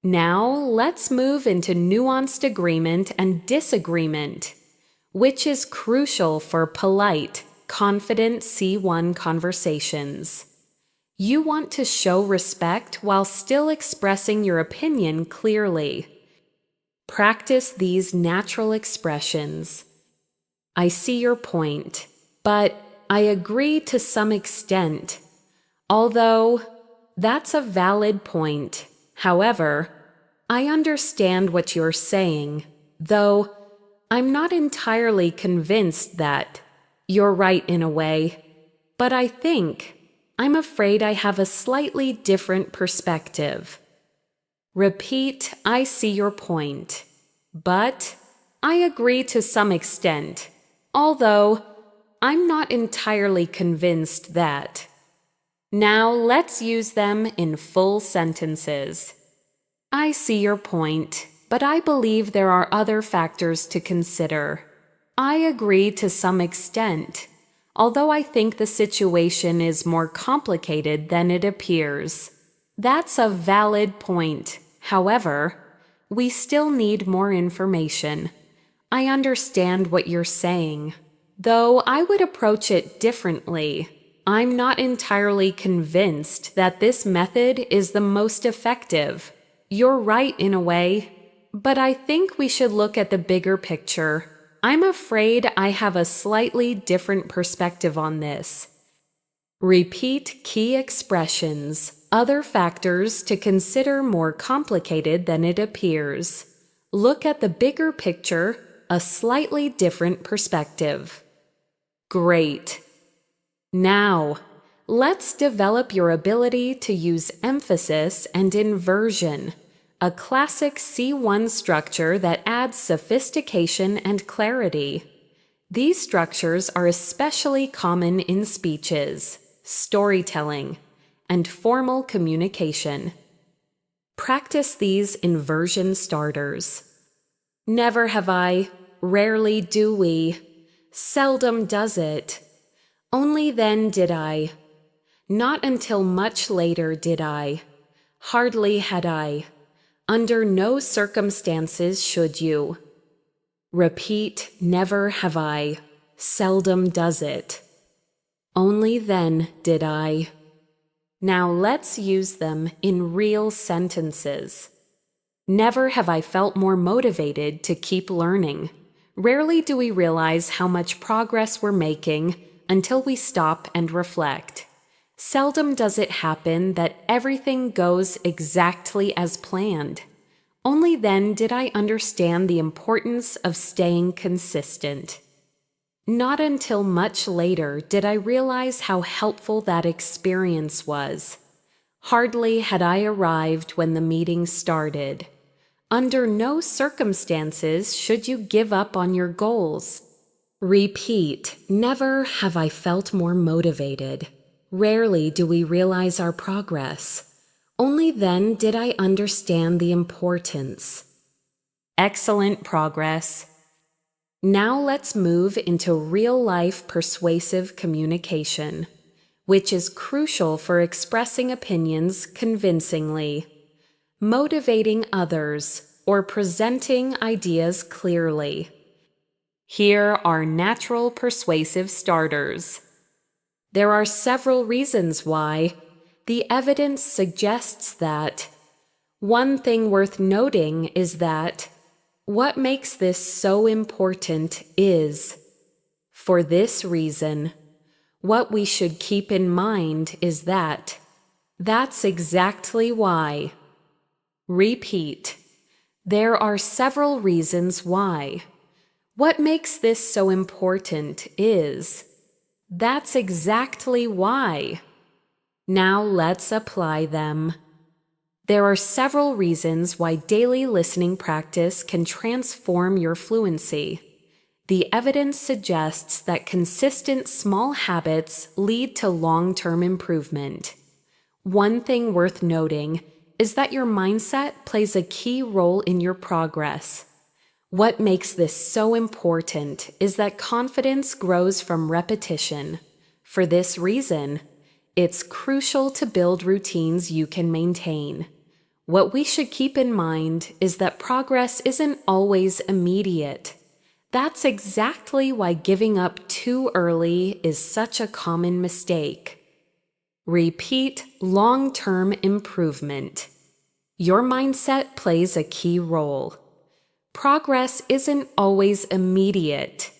Now let's move into nuanced agreement and disagreement, which is crucial for polite, confident C1 conversations. You want to show respect while still expressing your opinion clearly. Practice these natural expressions. I see your point, but I agree to some extent. Although, that's a valid point. However, I understand what you're saying, though I'm not entirely convinced that you're right in a way, but I'm afraid I have a slightly different perspective. Repeat, I see your point, but I agree to some extent, although I'm not entirely convinced that. Now let's use them in full sentences. I see your point, but I believe there are other factors to consider. I agree to some extent, although I think the situation is more complicated than it appears. That's a valid point. However, we still need more information. I understand what you're saying, though I would approach it differently. I'm not entirely convinced that this method is the most effective. You're right in a way, but I think we should look at the bigger picture. I'm afraid I have a slightly different perspective on this. Repeat key expressions, other factors to consider more complicated than it appears. Look at the bigger picture, a slightly different perspective. Great. Now, let's develop your ability to use emphasis and inversion, a classic C1 structure that adds sophistication and clarity. These structures are especially common in speeches, storytelling, and formal communication. Practice these inversion starters. Never have I, rarely do we, seldom does it, only then did I, not until much later did I, hardly had I, under no circumstances should you. Repeat, never have I, seldom does it, only then did I. Now let's use them in real sentences. Never have I felt more motivated to keep learning. Rarely do we realize how much progress we're making until we stop and reflect. Seldom does it happen that everything goes exactly as planned. Only then did I understand the importance of staying consistent. Not until much later did I realize how helpful that experience was. Hardly had I arrived when the meeting started. Under no circumstances should you give up on your goals. Repeat, never have I felt more motivated. Rarely do we realize our progress. Only then did I understand the importance. Excellent progress. Now let's move into real-life persuasive communication, which is crucial for expressing opinions convincingly, motivating others, or presenting ideas clearly. Here are natural persuasive starters. There are several reasons why. The evidence suggests that. One thing worth noting is that what makes this so important is, for this reason, what we should keep in mind is that. That's exactly why. Repeat. There are several reasons why. What makes this so important is. That's exactly why. Now let's apply them. There are several reasons why daily listening practice can transform your fluency. The evidence suggests that consistent small habits lead to long-term improvement. One thing worth noting is that your mindset plays a key role in your progress. What makes this so important is that confidence grows from repetition. For this reason, it's crucial to build routines you can maintain. What we should keep in mind is that progress isn't always immediate. That's exactly why giving up too early is such a common mistake. Repeat long-term improvement. Your mindset plays a key role. Progress isn't always immediate.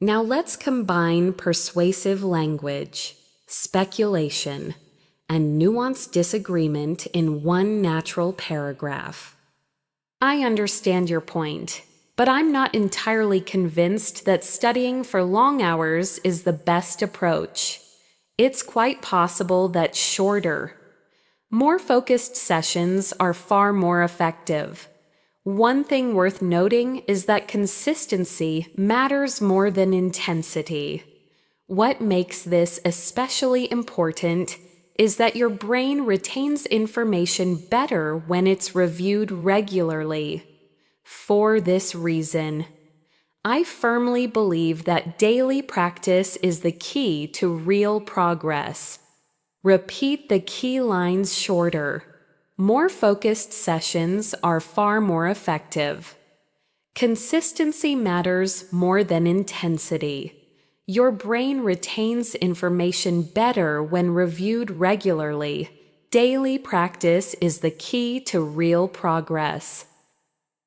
Now let's combine persuasive language, speculation, and nuanced disagreement in one natural paragraph. I understand your point, but I'm not entirely convinced that studying for long hours is the best approach. It's quite possible that shorter, more focused sessions are far more effective. One thing worth noting is that consistency matters more than intensity. What makes this especially important is that your brain retains information better when it's reviewed regularly. For this reason, I firmly believe that daily practice is the key to real progress. Repeat the key lines shorter. More focused sessions are far more effective. Consistency matters more than intensity. Your brain retains information better when reviewed regularly. Daily practice is the key to real progress.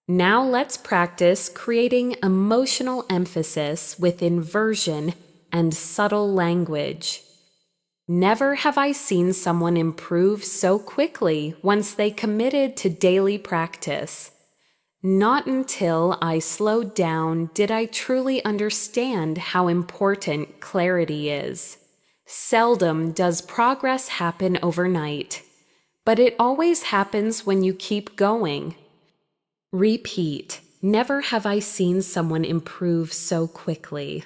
Now let's practice creating emotional emphasis with inversion and subtle language. Never have I seen someone improve so quickly once they committed to daily practice. Not until I slowed down did I truly understand how important clarity is. Seldom does progress happen overnight, but it always happens when you keep going. Repeat. Never have I seen someone improve so quickly.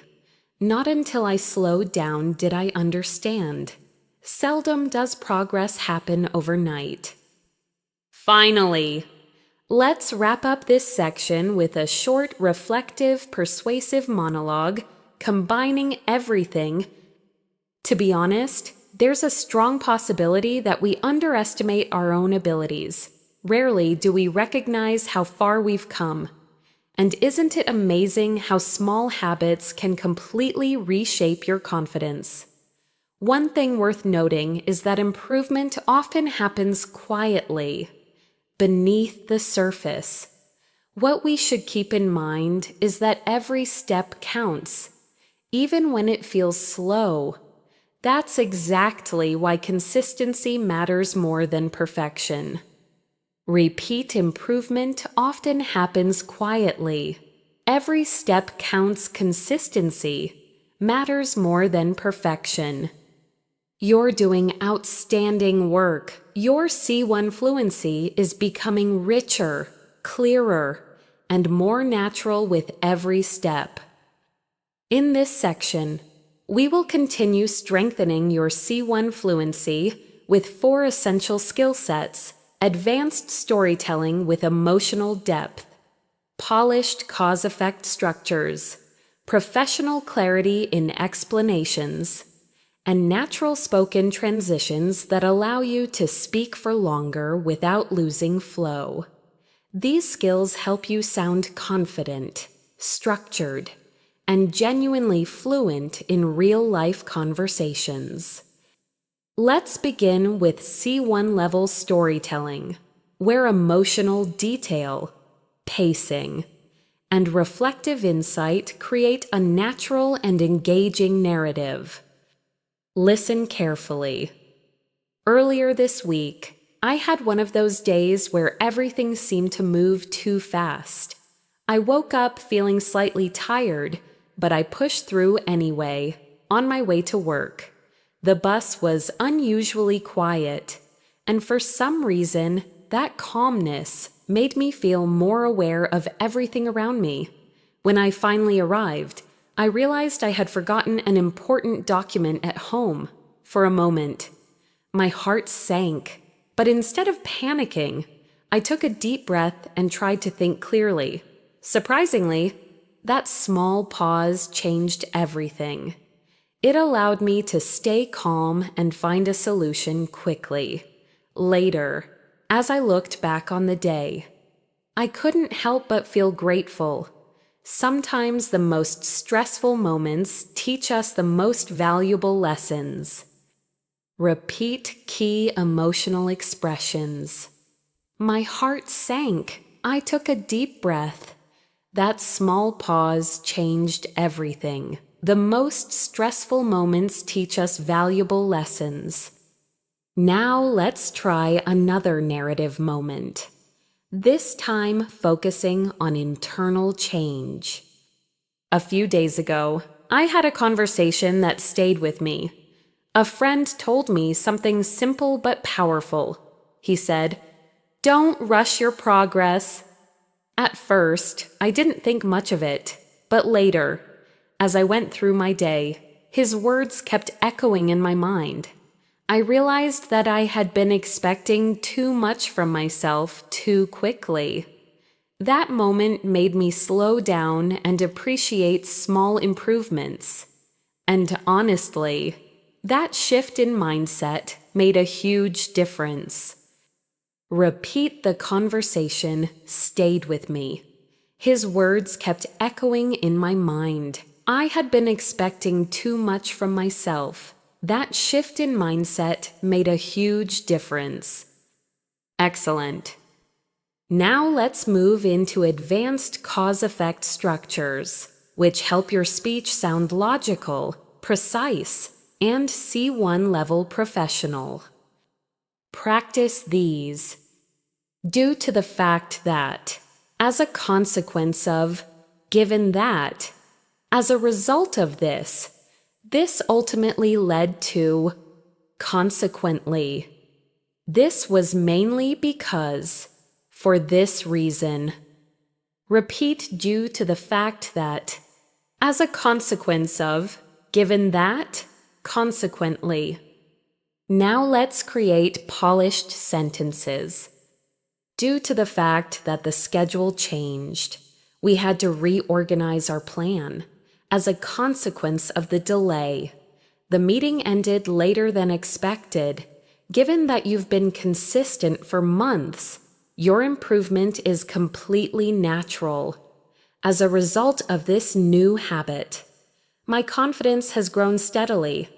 Not until I slowed down did I understand. Seldom does progress happen overnight. Finally, let's wrap up this section with a short, reflective, persuasive monologue, combining everything. To be honest, there's a strong possibility that we underestimate our own abilities. Rarely do we recognize how far we've come. And isn't it amazing how small habits can completely reshape your confidence? One thing worth noting is that improvement often happens quietly, beneath the surface. What we should keep in mind is that every step counts, even when it feels slow. That's exactly why consistency matters more than perfection. Repeat improvement often happens quietly, Every step counts. Consistency matters more than perfection. You're doing outstanding work. Your C1 fluency is becoming richer, clearer, and more natural with every step. In this section, we will continue strengthening your C1 fluency with 4 essential skill sets: advanced storytelling with emotional depth, polished cause-effect structures, professional clarity in explanations, and natural spoken transitions that allow you to speak for longer without losing flow. These skills help you sound confident, structured, and genuinely fluent in real-life conversations. Let's begin with C1 level storytelling, where emotional detail, pacing, and reflective insight create a natural and engaging narrative. Listen carefully. Earlier this week, I had one of those days where everything seemed to move too fast. I woke up feeling slightly tired, but I pushed through anyway, on my way to work. The bus was unusually quiet, and for some reason, that calmness made me feel more aware of everything around me. When I finally arrived, I realized I had forgotten an important document at home. For a moment, my heart sank, but instead of panicking, I took a deep breath and tried to think clearly. Surprisingly, that small pause changed everything. It allowed me to stay calm and find a solution quickly. Later, as I looked back on the day, I couldn't help but feel grateful. Sometimes the most stressful moments teach us the most valuable lessons. Repeat key emotional expressions. My heart sank. I took a deep breath. That small pause changed everything. The most stressful moments teach us valuable lessons. Now let's try another narrative moment. This time focusing on internal change. A few days ago, I had a conversation that stayed with me. A friend told me something simple but powerful. He said, "Don't rush your progress." At first, I didn't think much of it, but later, as I went through my day, his words kept echoing in my mind. I realized that I had been expecting too much from myself too quickly. That moment made me slow down and appreciate small improvements. And honestly, that shift in mindset made a huge difference. Repeat the conversation stayed with me. His words kept echoing in my mind. I had been expecting too much from myself. That shift in mindset made a huge difference. Excellent. Now let's move into advanced cause-effect structures, which help your speech sound logical, precise, and C1 level professional. Practice these. Due to the fact that, as a consequence of, given that, as a result of this ultimately led to, consequently. This was mainly because, for this reason. Repeat due to the fact that, as a consequence of, given that, consequently. Now let's create polished sentences. Due to the fact that the schedule changed, we had to reorganize our plan. As a consequence of the delay, the meeting ended later than expected. Given that you've been consistent for months, your improvement is completely natural. As a result of this new habit, my confidence has grown steadily.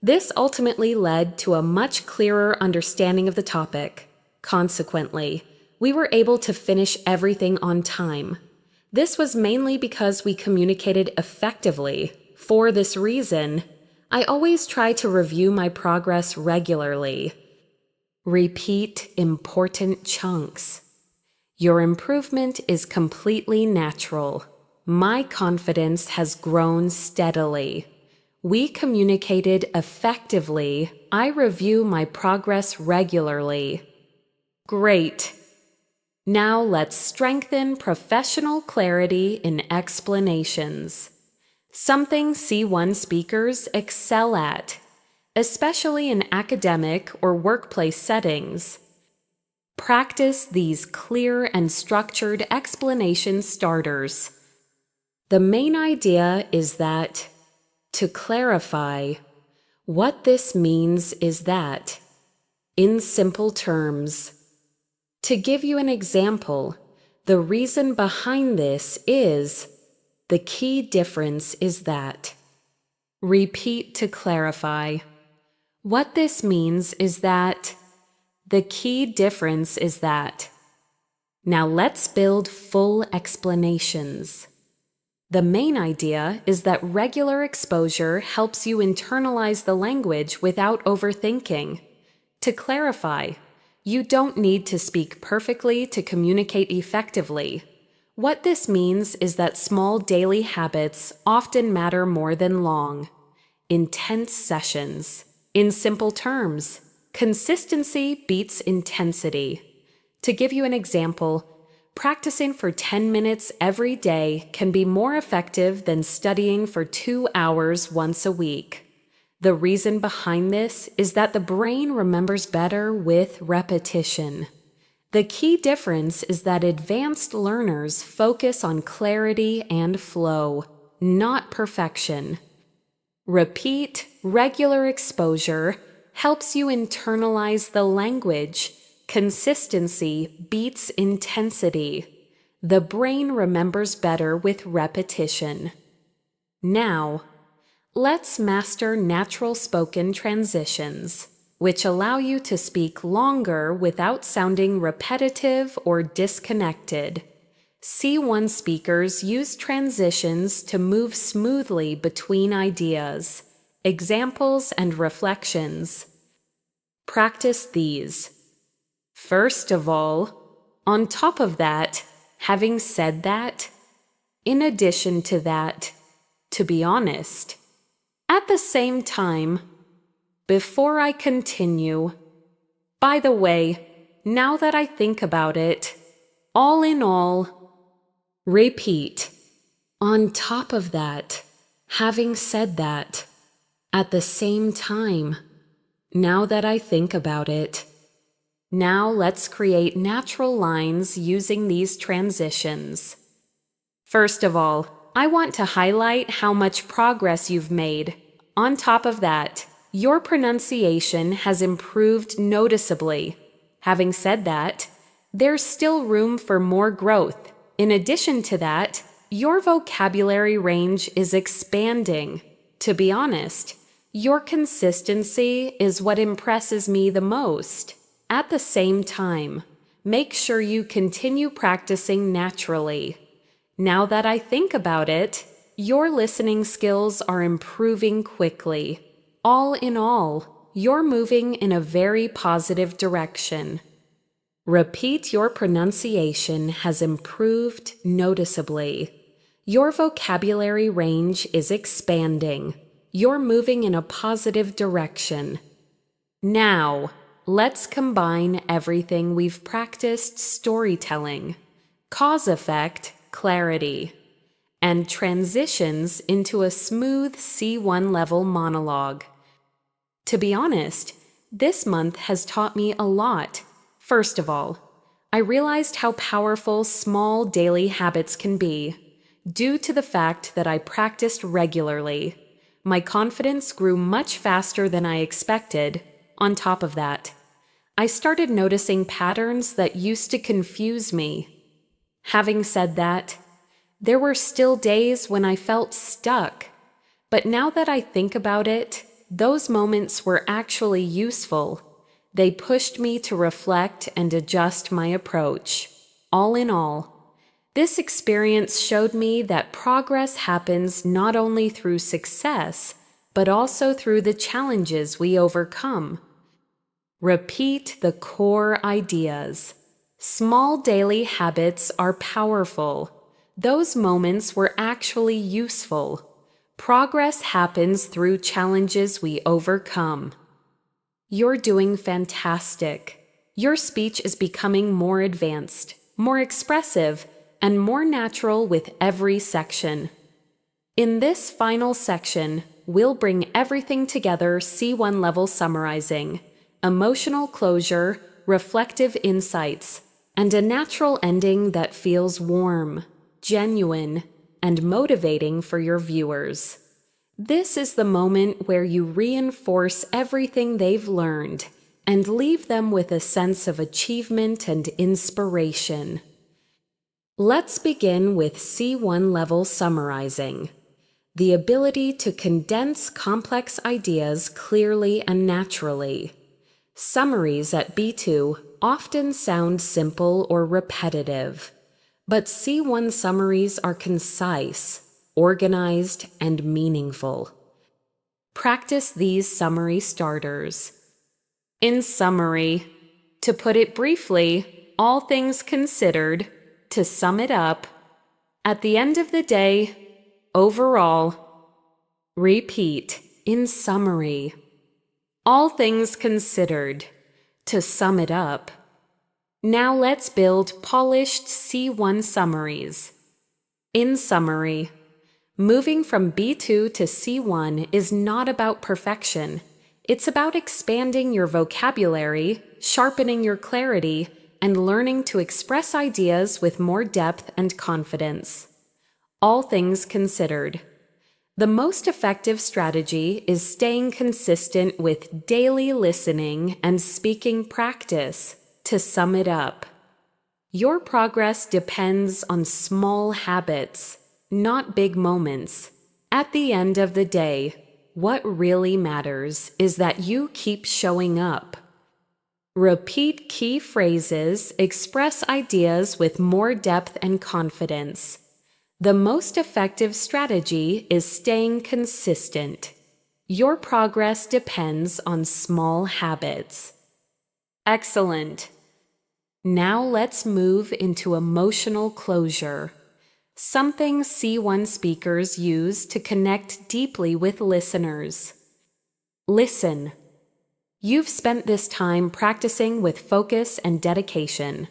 This ultimately led to a much clearer understanding of the topic. Consequently, we were able to finish everything on time. This was mainly because we communicated effectively. For this reason, I always try to review my progress regularly. Repeat important chunks. Your improvement is completely natural. My confidence has grown steadily. We communicated effectively. I review my progress regularly. Great. Now let's strengthen professional clarity in explanations. Something C1 speakers excel at, especially in academic or workplace settings. Practice these clear and structured explanation starters. The main idea is that, to clarify, what this means is that, in simple terms. To give you an example, the reason behind this is, the key difference is that. Repeat to clarify. What this means is that. The key difference is that. Now let's build full explanations. The main idea is that regular exposure helps you internalize the language without overthinking. To clarify, you don't need to speak perfectly to communicate effectively. What this means is that small daily habits often matter more than long, intense sessions. In simple terms, consistency beats intensity. To give you an example, practicing for 10 minutes every day can be more effective than studying for 2 hours once a week. The reason behind this is that the brain remembers better with repetition. The key difference is that advanced learners focus on clarity and flow, not perfection. Repeat, regular exposure helps you internalize the language. Consistency beats intensity. The brain remembers better with repetition. Now, let's master natural spoken transitions, which allow you to speak longer without sounding repetitive or disconnected. C1 speakers use transitions to move smoothly between ideas, examples, and reflections. Practice these. First of all, on top of that, having said that, in addition to that, to be honest, at the same time, before I continue, by the way, now that I think about it, all in all, repeat. On top of that, having said that, at the same time, now that I think about it. Now let's create natural lines using these transitions. First of all, I want to highlight how much progress you've made. On top of that, your pronunciation has improved noticeably. Having said that, there's still room for more growth. In addition to that, your vocabulary range is expanding. To be honest, your consistency is what impresses me the most. At the same time, make sure you continue practicing naturally. Now that I think about it, your listening skills are improving quickly. All in all, you're moving in a very positive direction. Repeat. Your pronunciation has improved noticeably. Your vocabulary range is expanding. You're moving in a positive direction. Now, let's combine everything we've practiced: storytelling, cause-effect, clarity, and transitions into a smooth C1 level monologue. To be honest, this month has taught me a lot. First of all, I realized how powerful small daily habits can be. Due to the fact that I practiced regularly, my confidence grew much faster than I expected. On top of that, I started noticing patterns that used to confuse me. Having said that, there were still days when I felt stuck, but now that I think about it, those moments were actually useful. They pushed me to reflect and adjust my approach. All in all, this experience showed me that progress happens not only through success, but also through the challenges we overcome. Repeat the core ideas. Small daily habits are powerful. Those moments were actually useful. Progress happens through challenges we overcome. You're doing fantastic. Your speech is becoming more advanced, more expressive, and more natural with every section. In this final section, we'll bring everything together: C1 level summarizing, emotional closure, reflective insights, and a natural ending that feels warm, genuine, and motivating for your viewers. This is the moment where you reinforce everything they've learned and leave them with a sense of achievement and inspiration. Let's begin with C1 level summarizing, the ability to condense complex ideas clearly and naturally. Summaries at B2 often sound simple or repetitive, but C1 summaries are concise, organized, and meaningful. Practice these summary starters. In summary, to put it briefly, all things considered, to sum it up, at the end of the day, overall. Repeat, in summary. All things considered, to sum it up. Now let's build polished C1 summaries. In summary, moving from B2 to C1 is not about perfection. It's about expanding your vocabulary, sharpening your clarity, and learning to express ideas with more depth and confidence. All things considered. The most effective strategy is staying consistent with daily listening and speaking practice. To sum it up, your progress depends on small habits, not big moments. At the end of the day, what really matters is that you keep showing up. Repeat key phrases, express ideas with more depth and confidence. The most effective strategy is staying consistent. Your progress depends on small habits. Excellent. Now let's move into emotional closure, something C1 speakers use to connect deeply with listeners. Listen. You've spent this time practicing with focus and dedication,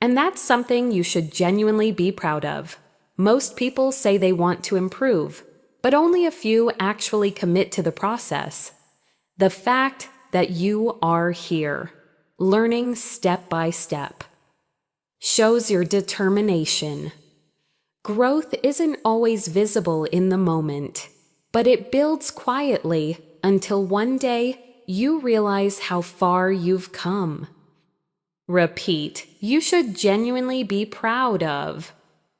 and that's something you should genuinely be proud of. Most people say they want to improve, but only a few actually commit to the process. The fact that you are here, learning step by step, shows your determination. Growth isn't always visible in the moment, but it builds quietly until one day you realize how far you've come. Repeat, you should genuinely be proud of.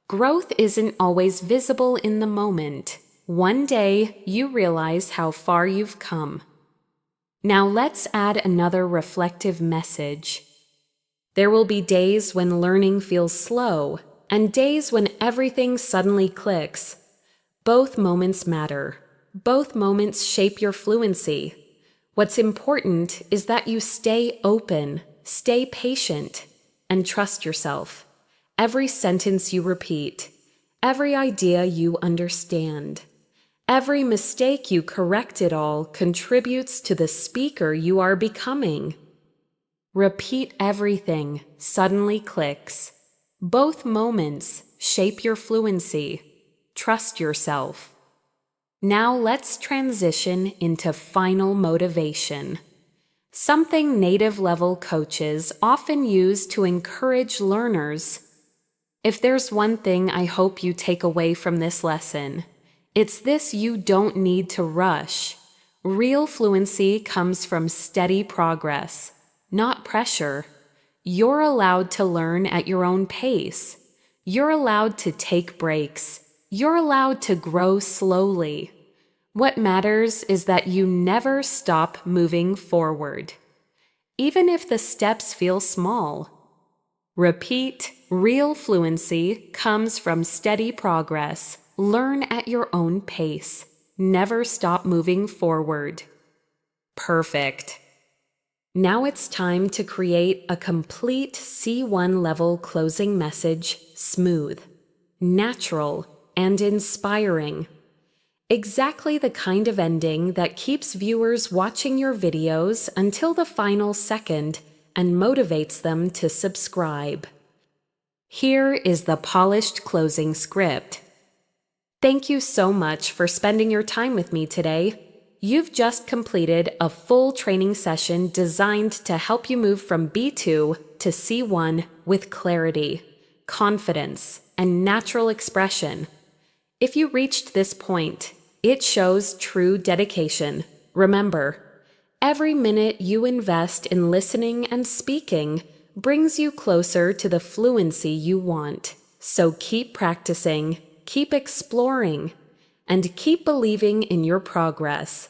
Growth isn't always visible in the moment. One day you realize how far you've come. Now let's add another reflective message. There will be days when learning feels slow, and days when everything suddenly clicks. Both moments matter. Both moments shape your fluency. What's important is that you stay open, stay patient, and trust yourself. Every sentence you repeat, every idea you understand, every mistake you correct, it all contributes to the speaker you are becoming. Repeat everything suddenly clicks. Both moments shape your fluency. Trust yourself. Now let's transition into final motivation, something native level coaches often use to encourage learners. If there's one thing I hope you take away from this lesson, it's this: you don't need to rush. Real fluency comes from steady progress, not pressure. You're allowed to learn at your own pace. You're allowed to take breaks. You're allowed to grow slowly. What matters is that you never stop moving forward, even if the steps feel small. Repeat, real fluency comes from steady progress. Learn at your own pace. Never stop moving forward. Perfect. Now it's time to create a complete C1 level closing message, smooth. natural, and inspiring. Exactly the kind of ending that keeps viewers watching your videos until the final second and motivates them to subscribe. Here is the polished closing script. Thank you so much for spending your time with me today. You've just completed a full training session designed to help you move from B2 to C1 with clarity, confidence, and natural expression. If you reached this point, it shows true dedication. Remember, every minute you invest in listening and speaking brings you closer to the fluency you want. So keep practicing, keep exploring, and keep believing in your progress.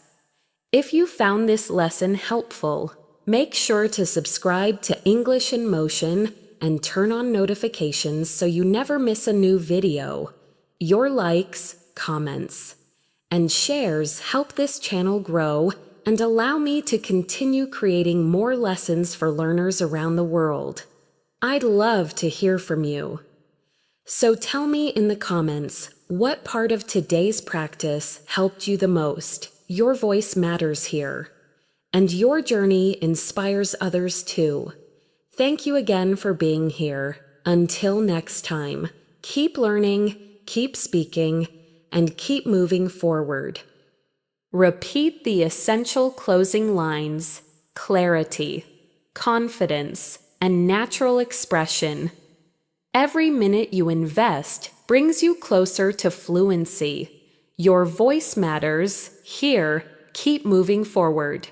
If you found this lesson helpful, make sure to subscribe to English in Motion and turn on notifications so you never miss a new video. Your likes, comments, and shares help this channel grow and allow me to continue creating more lessons for learners around the world. I'd love to hear from you. So tell me in the comments, what part of today's practice helped you the most? Your voice matters here, and your journey inspires others too. Thank you again for being here. Until next time, keep learning, keep speaking, and keep moving forward. Repeat the essential closing lines: clarity, confidence, and natural expression. Every minute you invest brings you closer to fluency. Your voice matters. Here, keep moving forward.